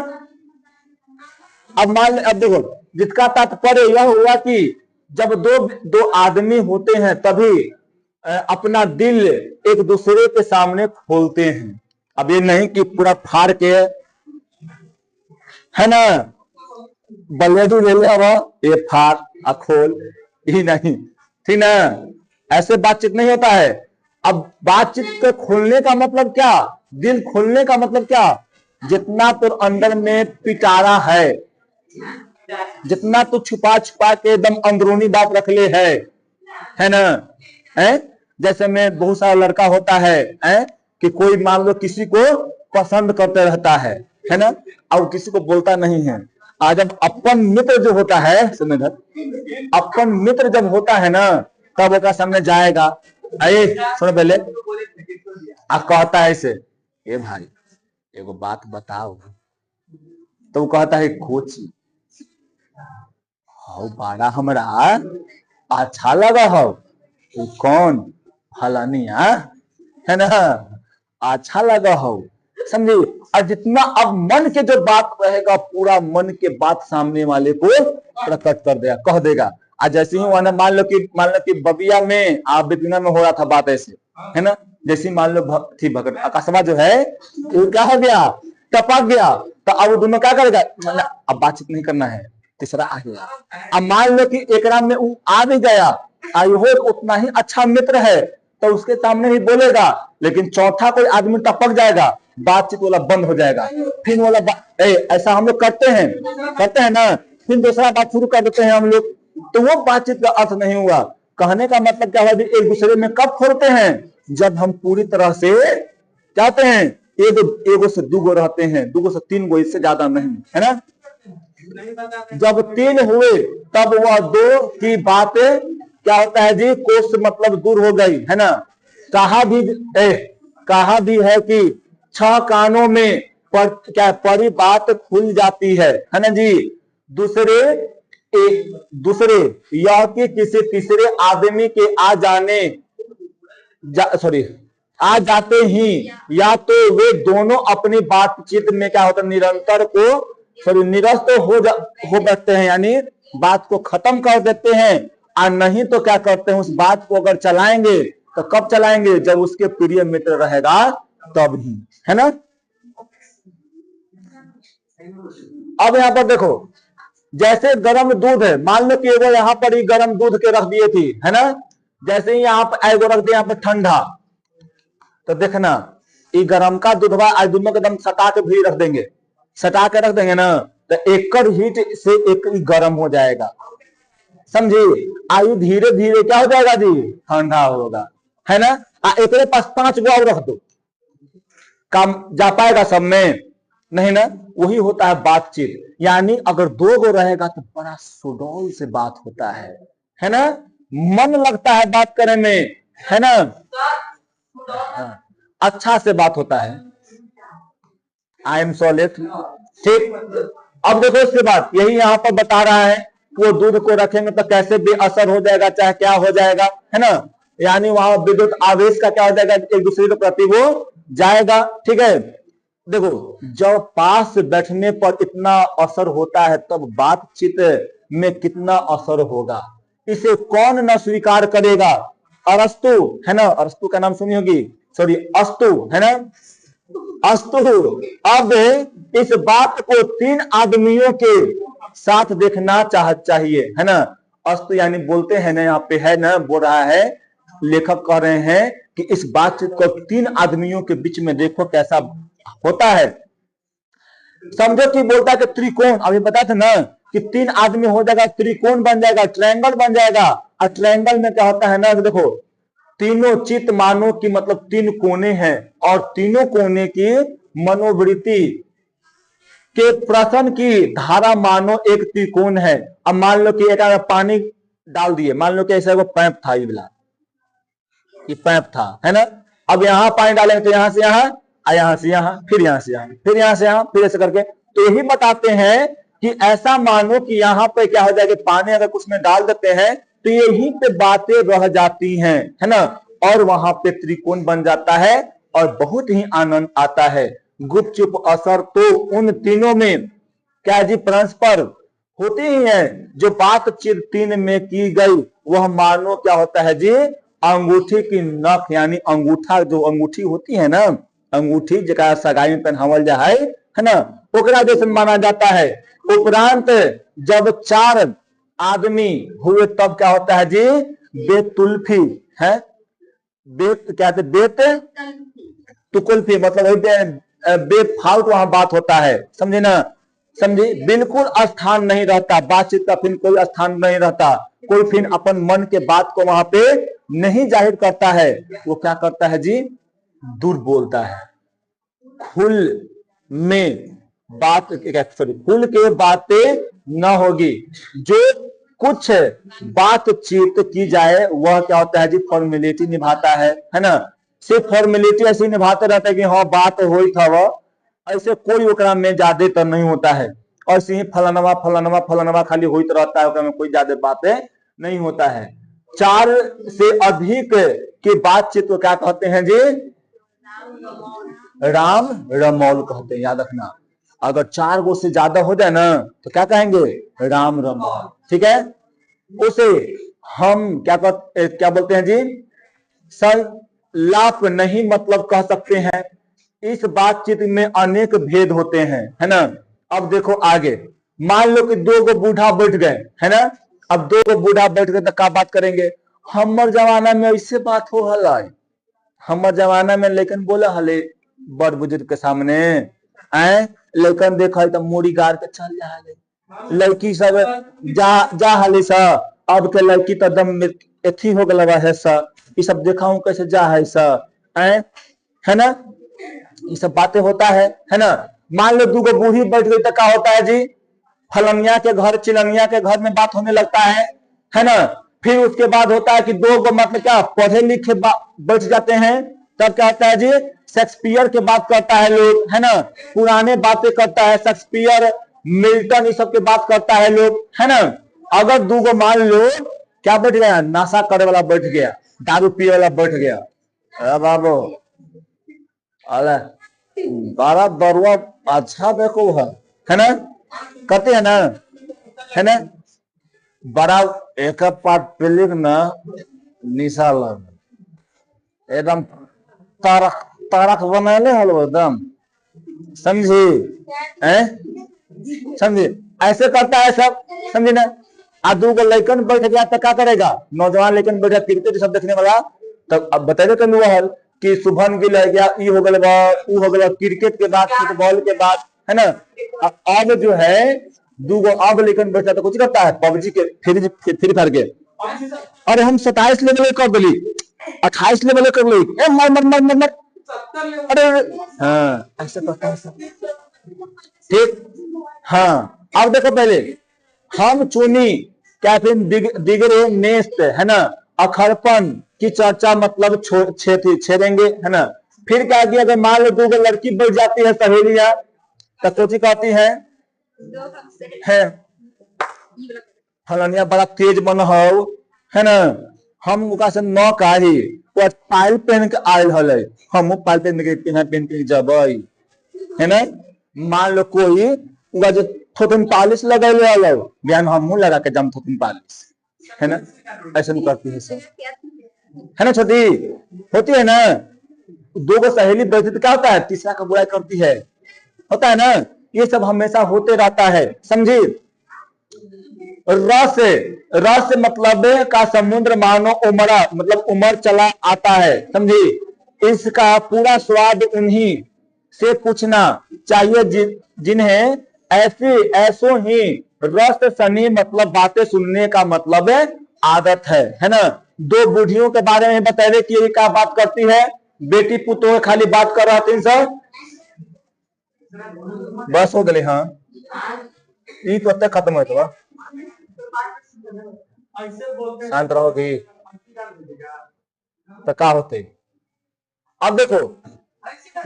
अब देखो, जिसका तात्पर्य यह हुआ कि जब दो आदमी होते हैं तभी अपना दिल एक दूसरे के सामने खोलते हैं। अब ये नहीं कि पूरा फाड़ के, है ना, बल्लेदू ले ले, अब ये फाड़ खोल ही नहीं, ठीक ना, ऐसे बातचीत नहीं होता है। अब बातचीत को खोलने का मतलब क्या, दिल खोलने का मतलब क्या, जितना तो अंदर में पिटारा है, जितना तो छुपा छुपा के एकदम अंदरूनी बात रख ले है ना, जैसे में बहुत सारा लड़का होता है कि कोई मान लो किसी को पसंद करते रहता है ना, और किसी को बोलता नहीं है। आज जब अपन मित्र जो होता है, समझ, अपन मित्र जब होता है ना, तब उसका सामने जाएगा, अरे सुनो पहले, आप कहता है ऐसे, ये भाई एगो बात बताओ, तो वो कहता है कोची हो बाड़ा हमरा अच्छा लगा हो, कौन फलानिया, है ना, अच्छा लगा हो, समझे। और जितना अब मन के जो बात रहेगा, पूरा मन के बात सामने वाले को प्रकट कर देगा, कह देगा। आज जैसे ही मान लो कि बबिया में आप बिपिना में हो रहा था बात ऐसे, है ना, जैसे मान लो थी भगत आकाशवा जो है, वो क्या हो गया, टपक गया, तो अब दोनों क्या करेगा, अब बातचीत नहीं करना है, तीसरा आ गया। अब मान लो कि एक राम में वो आ भी गया, आयु हो उतना ही अच्छा मित्र है, तो उसके सामने ही बोलेगा, लेकिन चौथा कोई आदमी टपक जाएगा, बातचीत वाला बंद हो जाएगा। फिर वाला ऐसा हम लोग करते हैं ना, फिर दूसरा बात शुरू कर देते हैं हम लोग, तो वो बातचीत का अर्थ नहीं हुआ। कहने का मतलब क्या हुआ, एक दूसरे में कब खोलते हैं, जब हम पूरी तरह से चाहते हैं, एगो से दूगो रहते हैं, दूगो से तीन गो, इससे ज्यादा नहीं, है ना। जब तीन हुए तब वह दो की बातें क्या होता है जी, कोष मतलब दूर हो गई, है ना। कहा भी है कि 6 कानों में क्या परी बात खुल जाती है ना जी। दूसरे यह कि किसी तीसरे आदमी के आ जाते ही या तो वे दोनों अपनी बातचीत में क्या होता है, निरस्त हो बैठते हैं, यानी बात को खत्म कर देते हैं। और नहीं तो क्या करते हैं, उस बात को अगर चलाएंगे तो कब चलाएंगे, जब उसके प्रिय मित्र रहेगा तब ही, है ना। अब यहाँ पर देखो, जैसे गर्म दूध है, मान लो कि वो यहाँ पर ही गर्म दूध के रख दिए थी, है ना, जैसे ही यहाँ पर एगो रख दिया यहाँ पर ठंडा, तो देखना ये गर्म का दूध आज दोनों के दम सटा के भी रख देंगे, सटा के रख देंगे ना, तो एक हीट से एक ही गर्म हो जाएगा, समझे। आयु धीरे धीरे क्या हो जाएगा जी, ठंडा होगा, है ना। एक पास 5 गो और रख दो, काम जा पाएगा सब में, नहीं ना। वही होता है बातचीत, यानी अगर 2 गो रहेगा तो बड़ा सुडौल से बात होता है ना, मन लगता है बात करने में, है ना, अच्छा से बात होता है। आई एम सो लेट, ठीक। अब देखो इसके बाद यही यहाँ पर बता रहा है, वो दूध को रखेंगे तो कैसे भी असर हो जाएगा, चाहे क्या हो जाएगा, है ना, यानी वहां विद्युत आवेश का क्या हो जाएगा, एक दूसरे के प्रति वो जाएगा, ठीक है। देखो जब पास बैठने पर इतना असर होता है, तब बातचीत में कितना असर होगा, इसे कौन न स्वीकार करेगा। अरस्तु, है ना, अरस्तु का नाम सुनी होगी, सॉरी अस्तु, है ना, अस्तु। अब इस बात को 3 आदमियों के साथ देखना चाहिए, है ना। अस्तु यानी बोलते हैं ना, यहाँ पे है ना, बोल रहा है, लेखक कह रहे हैं कि इस बातचीत को 3 आदमियों के बीच में देखो कैसा होता है। समझो कि बोलता है कि त्रिकोण, अभी बताया था ना कि 3 आदमी हो जाएगा, त्रिकोण बन जाएगा, ट्रायंगल बन जाएगा। और ट्रायंगल में क्या होता है ना, देखो तीनों चित मानो कि मतलब 3 कोने हैं और तीनों कोने की मनोवृत्ति के प्रश्न की धारा मानो एक त्रिकोण है। अब मान लो कि एक पानी डाल दिए, मान लो कि ऐसा वो पैप था, ये पैप था, है ना। अब यहाँ पानी डालेंगे तो यहाँ से यहाँ, यहाँ से यहाँ, फिर यहाँ से यहाँ, फिर यहाँ से यहाँ, फिर ऐसे करके। तो यही बताते हैं कि ऐसा मानो कि यहाँ पे क्या हो जाएगा, पानी अगर कुछ में डाल देते हैं तो यहीं पे बातें रह जाती हैं, है ना, और वहां पे त्रिकोण बन जाता है और बहुत ही आनंद आता है। गुपचुप असर तो उन तीनों में क्या जी परस्पर होती ही है। जो बातचीत 3 में की गई वह मानो क्या होता है जी, अंगूठी की नख, यानी अंगूठा, जो अंगूठी होती है ना, अंगूठी जरा सगाई में पहनावल जा है ना, ओकरा जैसे माना जाता है। उपरांत जब 4 आदमी हुए तब क्या होता है जी, बेतुल्फी है, बेत क्या कहते, बेत तुकुल्फी, मतलब बेफालतू वहां बात होता है, समझे ना, समझे। बिल्कुल स्थान नहीं रहता, बातचीत का फिर कोई स्थान नहीं रहता, कोई फिर अपन मन के बात को वहां पे नहीं जाहिर करता है। वो क्या करता है जी, दूर बोलता है, खुल में बात, सॉरी, खुल के बातें न होगी। जो कुछ बातचीत की जाए वह क्या होता है जी, फॉर्मेलिटी निभाता है ना। सिर्फ फॉर्मेलिटी ऐसी निभाते रहता है कि हाँ बात हो ही था, वह ऐसे कोई ओकरा में ज्यादातर नहीं होता है। और सिर्फ फलानवा फलानवा फलानवा खाली होइत रहता है, ओकरा में कोई ज्यादा बातें नहीं होता है। 4 से अधिक की बातचीत को क्या कहते हैं जी, राम रमौल कहते हैं, याद रखना। अगर 4 गो से ज्यादा हो जाए ना तो क्या कहेंगे, राम रमौल, ठीक है। उसे हम क्या बोलते हैं जी, संलाप नहीं मतलब कह सकते हैं। इस बातचीत में अनेक भेद होते हैं, है ना। अब देखो आगे, मान लो कि 2 गो बूढ़ा बैठ गए, है ना। अब 2 गो बूढ़ा बैठ गए तो क्या बात करेंगे, हमर जमाना में ऐसे बात हो हला, हमर जमाना में लेकिन बोला हले बड़ बुजुर्ग के सामने, आए लेकिन देखा तो मूड़ी गाड़ के चल जा हले, लड़की सब जा हले सा। अब के लड़की तो दम एथी हो गया है सा, ये सब देखा कैसे जा है सा, है ना। ये सब बातें होता है ना। मान लो 2 गो बूढ़ी बैठ गई तो क्या होता है जी, फलनिया के घर चिलनिया के घर में बात होने लगता है ना। फिर उसके बाद होता है कि 2 गो मतलब क्या पढ़े लिखे बैठ जाते हैं, तब क्या होता है जी, शेक्सपियर के बात करता है लोग, है ना, पुराने बातें करता है, शेक्सपियर मिल्टन ये सब के बात करता है लोग, है ना। अगर 2 गो मान लो क्या बैठ गया, नशा करे वाला बैठ गया, दारू पिए वाला बैठ गया, अरे बाबू अरे बारा बरुआ अच्छा देखो है ना, कहते हैं ना, है ना। बड़ा एक पार्ट पिलिक ना निशा लग एकदम तारक तारक बनाले हलो एकदम, समझी, समझे, ऐसे करता है सब, समझे ना। आ 2 गो लड़कन बैठ गया तो क्या करेगा, नौजवान लड़कन बैठा क्रिकेट सब देखने वाला, तब अब बताइए कल हल कि शुभन गिल है गया, ई हो गया, ऊ हो गया, क्रिकेट के बाद फुटबॉल के बाद, है ना। अब जो है 2 गो अब लेकिन बैठा तो कुछ करता है पबजी के फ्री फायर के, अरे हम 27 लेवल कर दिली, 28 लेवल कर ली, मर मर मर मर मर, अरे हाँ ऐसा करता है सब, ठीक। हाँ अब देखो पहले हम चुनी कैफिन दिगरे नेस्त, है ना, अखरपन की चर्चा मतलब छेड़ेंगे, है ना। फिर क्या किया, अगर मान लो 2 गो लड़की बैठ जाती है सहेलियां तो कोची कहती है फलानिया बड़ा तेज बन हो, है ना, हम उनका से न काही पायल पहन के आयल हले, हम पायल पहन के जब, है ना। मान लो कोई उनका जो थोथन पालिश लगेले वाला बयान हम लगा के जम थोथन पालिश, है ना, ऐसा करती है सब, है ना। छोटी होती है ना, 2 गो सहेली बैठती तो क्या होता है, तीसरा का बुराई करती है, होता है ना। ये सब हमेशा होते रहता है, समझी। रस रस मतलब का समुद्र मानो उमड़ा, मतलब उमड़ चला आता है, समझी। इसका पूरा स्वाद उन्हीं से पूछना चाहिए जिन्हें ऐसो ही रस सनी मतलब बातें सुनने का मतलब है आदत है ना। दो बूढ़ियों के बारे में बताए कि ये क्या बात करती है, बेटी पुतो खाली बात कर रहा 300 बस हो गए। हाँ ये तो तक खत्म हो तो शांत रहोगी तो क्या होते। अब देखो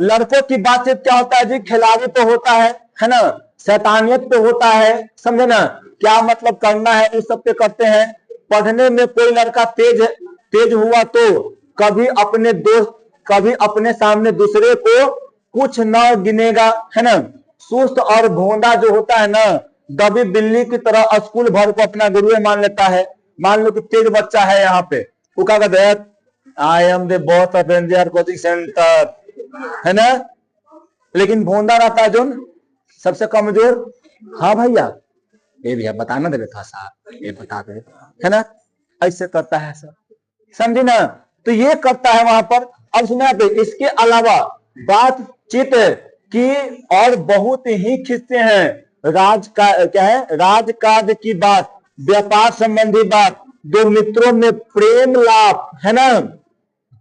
लड़कों की बातचीत क्या होता है जी, खिलाड़ी तो होता है ना, शैतानियत पे होता है, समझे ना, क्या मतलब करना है उस सब पे करते हैं। पढ़ने में कोई लड़का तेज हुआ तो कभी अपने दोस्त कभी अपने सामने दूसरे को कुछ न गिनेगा, है ना। सुस्त और भोंदा जो होता है ना, दबी बिल्ली की तरह स्कूल भर को अपना गुरु मान लेता है। मान लो कि तेज बच्चा है यहाँ पे, वो क्या कहते हैं, I am the boss of NGR coaching centre, है ना। लेकिन भोंदा रहता है जो सबसे कमजोर, हाँ भैया ये भैया बताना दे था साहब, ये बता दे, है ना, ऐसे करता है सब, समझे ना। तो ये करता है वहां पर। अब सुना पे इसके अलावा बातचीत की और बहुत ही किस्से हैं। राज का क्या है, राजकाज की बात, व्यापार संबंधी बात, दो मित्रों में प्रेम लाभ, है ना,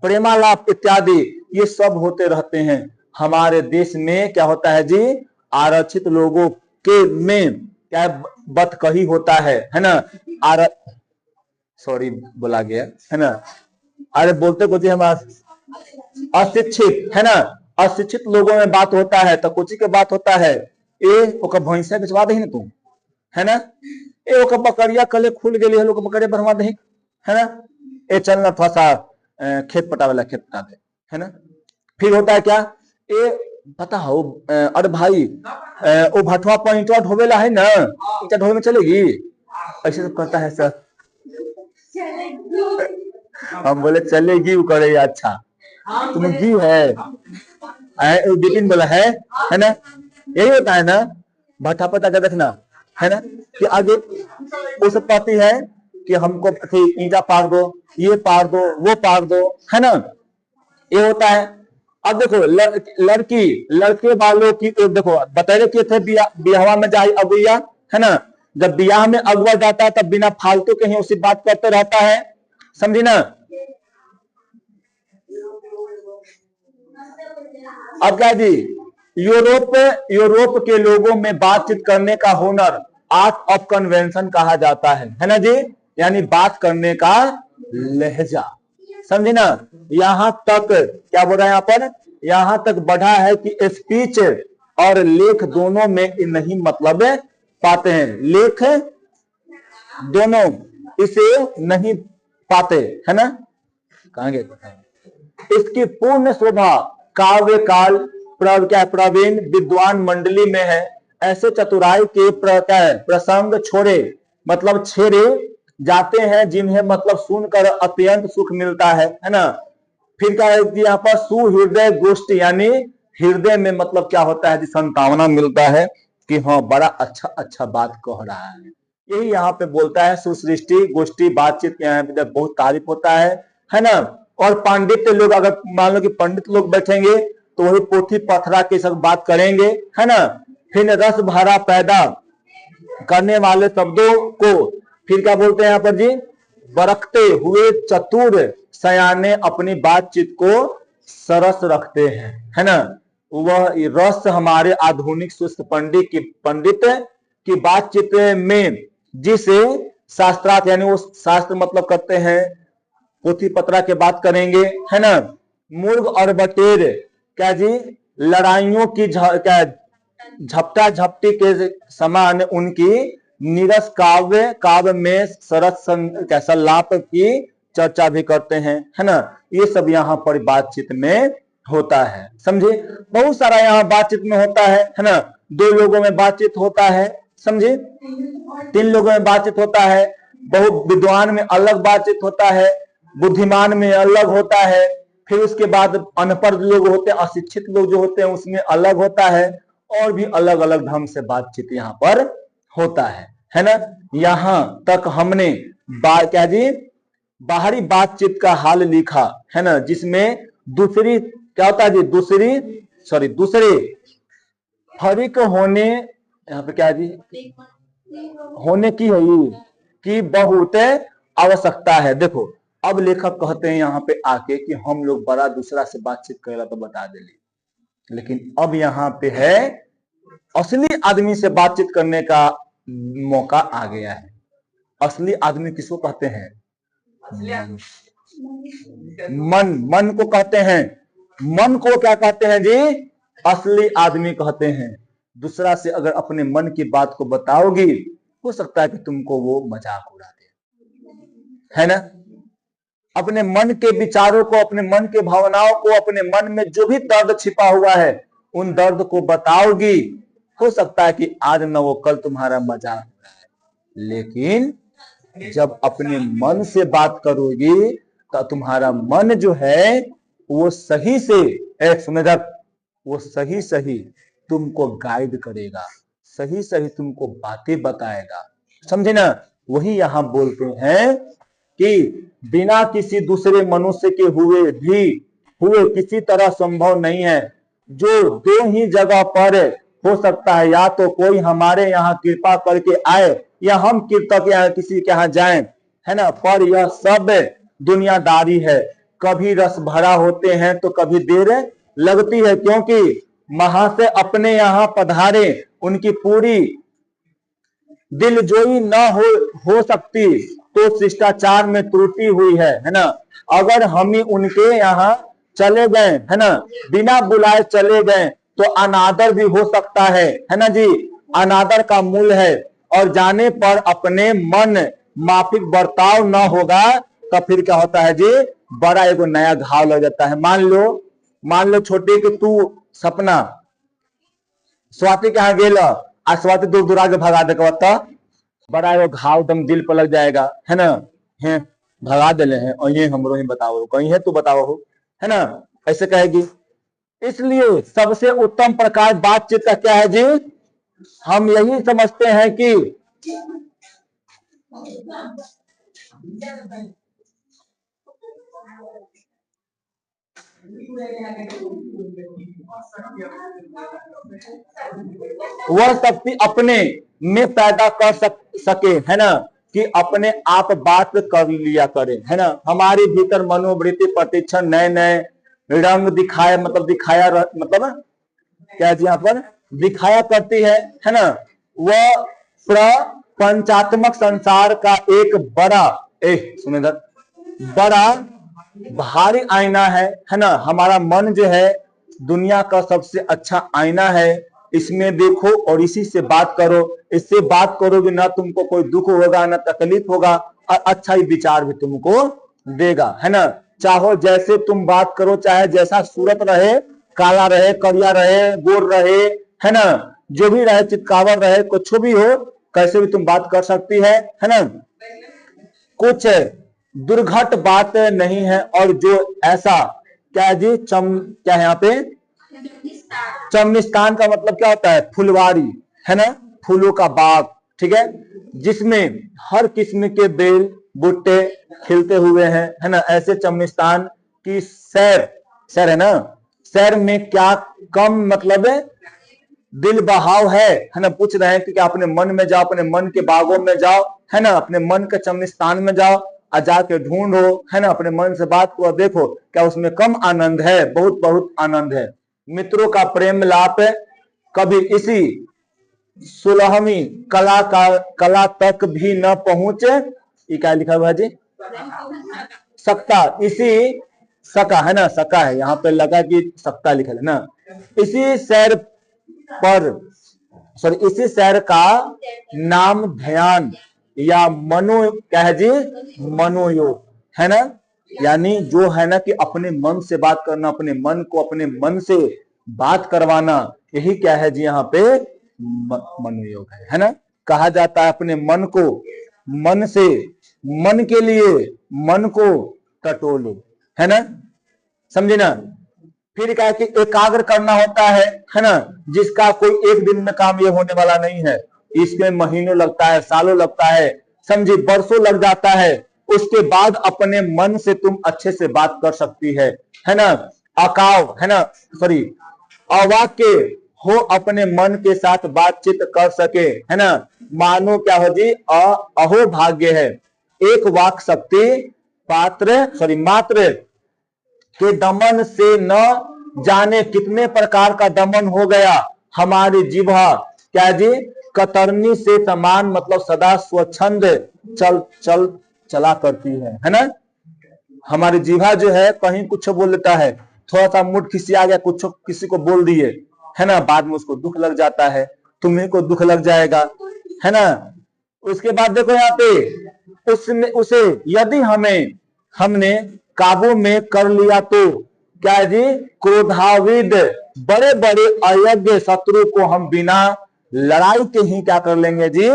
प्रेमालाप इत्यादि, ये सब होते रहते हैं। हमारे देश में क्या होता है जी, आरक्षित लोगों के में क्या बतकही होता है ना। सॉरी बोला गया, है ना। अरे बोलते कुछ हम अशिक्षित, है ना, अशिक्षित लोगों में बात होता है तो कुछ के बात होता है। ए भैंसा बेचवा दही ना तुम, है ना, ए बकरिया कले खुल गई है, लोग बकरिया बनवा दही, है ना। ए चलना थोड़ा सा खेत पटा वाला खेत पटा दे, है ना। फिर होता है क्या, ए पता हो अरे भाई वो भटवा पर ईंटा ढोवेला है ना, ईंटा ढोवे में चलेगी, ऐसे सब करता है सर। हम बोले चलेगी, वो करे अच्छा तुम जी है, बिपिन बोला है ना, यही होता है ना। भट्टा पता का देखना, है ना, कि आगे वो सब पाती है कि हमको ईंटा पार दो, ये पार दो, वो पार दो, है ना, ये होता है। अब देखो लड़की लड़के वालों की देखो बता रहे थे ब्याह में जाए अगुआ, है ना, जब ब्याह में अगुआ जाता है तब बिना फालतू के ही उसी बात करते रहता है, समझी ना। अब क्या जी, यूरोप के लोगों में बातचीत करने का हुनर आर्ट ऑफ कन्वेंशन कहा जाता है ना जी, यानी बात करने का लहजा, समझे ना। यहां तक क्या बोल रहा है यहाँ पर, यहां तक बढ़ा है कि स्पीच और लेख दोनों में नहीं मतलब पाते हैं, लेख दोनों इसे नहीं पाते, है ना। कहेंगे इसकी पूर्ण शोभा काव्य काल प्रवीण विद्वान मंडली में है। ऐसे चतुराई के प्रसंग छोड़े मतलब छेड़े जाते हैं जिन्हें मतलब सुनकर अत्यंत सुख मिलता है ना। फिर क्या है यहाँ पर सुहृदय गोष्ठी, यानी हृदय में मतलब क्या होता है, संतावना मिलता है कि हाँ बड़ा अच्छा अच्छा बात कह रहा है। यही यहाँ पे बोलता है सुसृष्टि गोष्ठी बातचीत के बहुत तारीफ होता है ना। और पांडित्य लोग अगर मान लो कि पंडित लोग बैठेंगे तो वही पोथी पथरा के सब बात करेंगे, है ना। फिर रस भरा पैदा करने वाले शब्दों को फिर क्या बोलते हैं यहाँ पर जी, बरकते हुए चतुर सयाने अपनी बातचीत को सरस रखते हैं, है ना। वह रस हमारे आधुनिक सुस्त पंडित की बातचीत में जिसे शास्त्रार्थ, यानी वो शास्त्र मतलब करते हैं, पोथी पत्रा के बात करेंगे, है ना। मुर्ग और बटेर क्या जी, लड़ाइयों की क्या झपटा झपटी के समान उनकी नीरस काव्य में सरस सल्लाप की चर्चा भी करते हैं, है ना। ये सब यहाँ पर बातचीत में होता है, समझे। बहुत सारा यहाँ बातचीत में होता है ना। दो लोगों में बातचीत होता है, समझे, तीन लोगों में बातचीत होता है, बहुत विद्वान में अलग बातचीत होता है, बुद्धिमान में अलग होता है, फिर उसके बाद अनपढ़ लोग होते हैं, अशिक्षित लोग जो होते हैं उसमें अलग होता है, और भी अलग अलग ढंग से बातचीत यहाँ पर होता है ना। यहां तक हमने क्या जी, बाहरी बातचीत का हाल लिखा है ना, जिसमें दूसरी क्या होता है जी, दूसरे फरीक होने यहाँ पे क्या है जी, होने की है ये कि बहुत आवश्यकता है। देखो अब लेखक कहते हैं यहाँ पे आके कि हम लोग बड़ा दूसरा से बातचीत करेला तो बता दे, लेकिन अब यहाँ पे है असली आदमी से बातचीत करने का मौका आ गया है। असली आदमी किसको कहते हैं? मन। मन को कहते हैं। मन को क्या कहते हैं जी? असली आदमी कहते हैं। दूसरा से अगर अपने मन की बात को बताओगी, हो सकता है कि तुमको वो मजाक उड़ा दे, है ना। अपने मन के विचारों को, अपने मन के भावनाओं को, अपने मन में जो भी दर्द छिपा हुआ है उन दर्द को बताओगी, हो सकता है कि आज न वो कल तुम्हारा मजाक उड़ाए, लेकिन जब अपने मन से बात करोगी तो तुम्हारा मन जो है वो सही से सुनेगा, वो सही सही तुमको गाइड करेगा, सही सही तुमको बातें बताएगा, समझे ना। वही यहां बोलते हैं कि बिना किसी दूसरे मनुष्य के हुए किसी तरह संभव नहीं है। जो दो ही जगह पर हो सकता है, या तो कोई हमारे यहाँ कृपा करके आए या हम कृपा के यहाँ किसी के यहाँ जाएं, है ना। पर यह सब दुनियादारी है, कभी रस भरा होते हैं तो कभी देर लगती है, क्योंकि महाशय अपने यहाँ पधारे, उनकी पूरी दिलजोई न हो सकती तो शिष्टाचार में त्रुटि हुई है ना। अगर हम ही उनके यहाँ चले गए, है ना, बिना बुलाए चले गए तो अनादर भी हो सकता है ना जी। अनादर का मूल है, और जाने पर अपने मन माफिक बर्ताव न होगा तो फिर क्या होता है जी, बड़ा एगो नया घाव लग जाता है। मान लो छोटे कि तू सपना स्वाति के यहाँ गेल आ स्वाति दूर दूर आगे भगा दे, बड़ा एगो घाव दम दिल पर लग जाएगा, है ना। है भगा दिले हैं और ये हमरो ही बताओ, कहीं है तू बताओ, है ना, ऐसे कहेगी। इसलिए सबसे उत्तम प्रकार बातचीत का क्या है जी, हम यही समझते हैं कि वह शक्ति अपने में पैदा कर सके, है ना, कि अपने आप बात कर लिया करे, है ना। हमारे भीतर मनोवृत्ति प्रतिक्षण नए नए रंग दिखाया, मतलब मतलब क्या जी यहाँ पर दिखाया करती है ना। वह प्रपंचात्मक संसार का एक बड़ा भारी आईना है ना। हमारा मन जो है दुनिया का सबसे अच्छा आईना है, इसमें देखो और इसी से बात करो। इससे बात करोगे ना तुमको कोई दुख होगा ना तकलीफ होगा, और अच्छा ही विचार भी तुमको देगा, है ना। चाहो जैसे तुम बात करो, चाहे जैसा सूरत रहे, काला रहे, करिया रहे, गोर रहे, है ना, जो भी रहे, चितकावर रहे, कुछ भी हो, कैसे भी तुम बात कर सकती है ना। कुछ दुर्घट बात नहीं है। और जो ऐसा क्या जी, क्या है यहाँ पे चमनिस्तान का मतलब क्या होता है, फुलवारी, है ना, फूलों का बाग, ठीक है, जिसमें हर किस्म के बेल बूटे खिलते हुए हैं, है ना। ऐसे चमनिस्तान की सैर है ना। सैर में क्या कम मतलब है दिल बहाव है ना। पूछ रहे हैं कि क्या अपने मन में जाओ, अपने मन के बागों में जाओ, है ना, अपने मन के चमनिस्तान में जाओ और जाके ढूंढो, है ना, अपने मन से बात को देखो, क्या उसमें कम आनंद है, बहुत बहुत आनंद है। मित्रों का प्रेम लाप कभी इसी 16वीं कला तक भी न पहुंचे, ये क्या लिखा हुआ है जी, सकता, इसी सका, है ना, सका है यहाँ पे लगा कि सकता लिखा है ना। इसी सैर पर इसी सैर का नाम ध्यान या मनो क्या है जी, मनोयोग, है ना। यानी जो है ना कि अपने मन से बात करना, अपने मन को अपने मन से बात करवाना, यही क्या है जी यहाँ पे मनोयोग है ना। कहा जाता है अपने मन को मन से, मन के लिए मन को टटोलो, है ना, समझे ना। फिर क्या है कि एकाग्र करना होता है ना, जिसका कोई एक दिन में काम ये होने वाला नहीं है, इसमें महीनों लगता है, सालों लगता है, समझे, वर्षों लग जाता है। उसके बाद अपने मन से तुम अच्छे से बात कर सकती है ना। अकाव, है ना, सॉरी, अवाक्य हो अपने मन के साथ बातचीत कर सके, है ना। मानो क्या हो जी, अहो भाग्य है एक वाक शक्ति मात्र के दमन से न जाने कितने प्रकार का दमन हो गया। हमारी जिह्वा क्या जी, कतरनी से समान, मतलब सदा स्वच्छंद चला करती है ना। हमारी जिह्वा जो है कहीं कुछ बोल देता है, थोड़ा सा मूड खिसिया गया, कुछ किसी को बोल दिए, है ना, बाद में उसको दुख लग जाता है, तुम्हें को दुख लग जाएगा, है ना। उसके बाद देखो यहाँ पे उसे यदि हमने काबू में कर लिया तो क्या जी, क्रोधाविद बड़े बड़े अयज्ञ शत्रु को हम बिना लड़ाई के ही क्या कर लेंगे जी,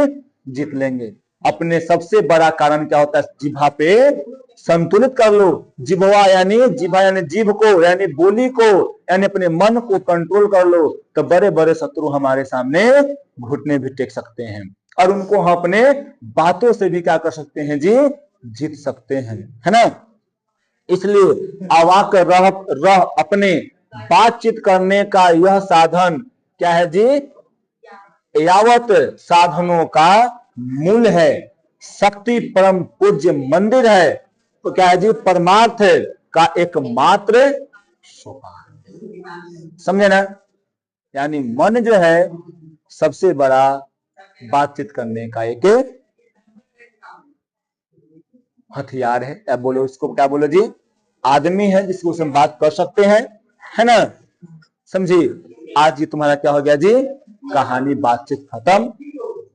जीत लेंगे। अपने सबसे बड़ा कारण क्या होता है, जिह्वा पे संतुलित कर लो। जिह्वा यानी जीभ को, यानी बोली को, यानी अपने मन को कंट्रोल कर लो, तो बड़े बड़े शत्रु हमारे सामने घुटने भी टेक सकते हैं और उनको हम अपने बातों से भी क्या कर सकते हैं जी, जीत सकते हैं, है ना। इसलिए अवाक रह अपने बातचीत करने का यह साधन क्या है जी, यावत साधनों का मूल है। शक्ति परम पूज्य मंदिर है, तो क्या है जी, परमार्थ का एकमात्र सोपान। समझे ना। यानी मन जो है सबसे बड़ा बातचीत करने का एक हथियार है, क्या बोलो उसको, क्या बोलो जी, आदमी है जिसको हम बात कर सकते हैं, है ना। समझिए आज ये तुम्हारा क्या हो गया जी, कहानी बातचीत खत्म।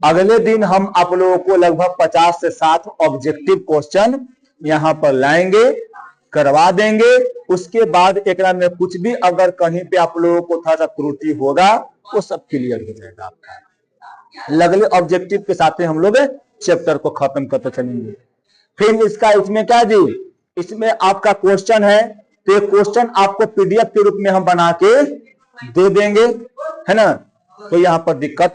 अगले दिन हम आप लोगों को लगभग 50 से 60 ऑब्जेक्टिव क्वेश्चन यहाँ पर लाएंगे, करवा देंगे। उसके बाद एक में कुछ भी अगर कहीं पे आप लोगों को थोड़ा सा त्रुटि होगा वो सब क्लियर हो जाएगा आपका। अगले ऑब्जेक्टिव के साथ हम लोग चैप्टर को खत्म करते चलेंगे। फिर इसमें क्या जी, इसमें आपका क्वेश्चन है, तो ये क्वेश्चन आपको पीडीएफ के रूप में हम बना के दे देंगे, है ना, तो यहाँ पर दिक्कत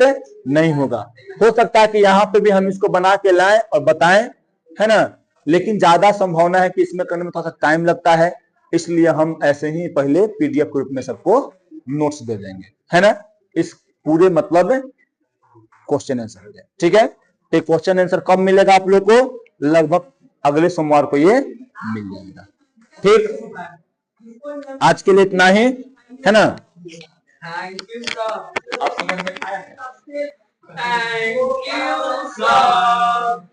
नहीं होगा। हो सकता है कि यहाँ पे भी हम इसको बना के लाएं और बताएं, है ना, लेकिन ज्यादा संभावना है कि इसमें करने में थोड़ा सा टाइम लगता है, इसलिए हम ऐसे ही पहले पीडीएफ के रूप में सबको नोट्स दे देंगे, है ना। इस पूरे मतलब क्वेश्चन आंसर हो जाए, ठीक है। तो क्वेश्चन आंसर कब मिलेगा आप लोग को, लगभग अगले सोमवार को ये मिल जाएगा। ठीक, आज के लिए इतना ही, है ना। Thank you sir.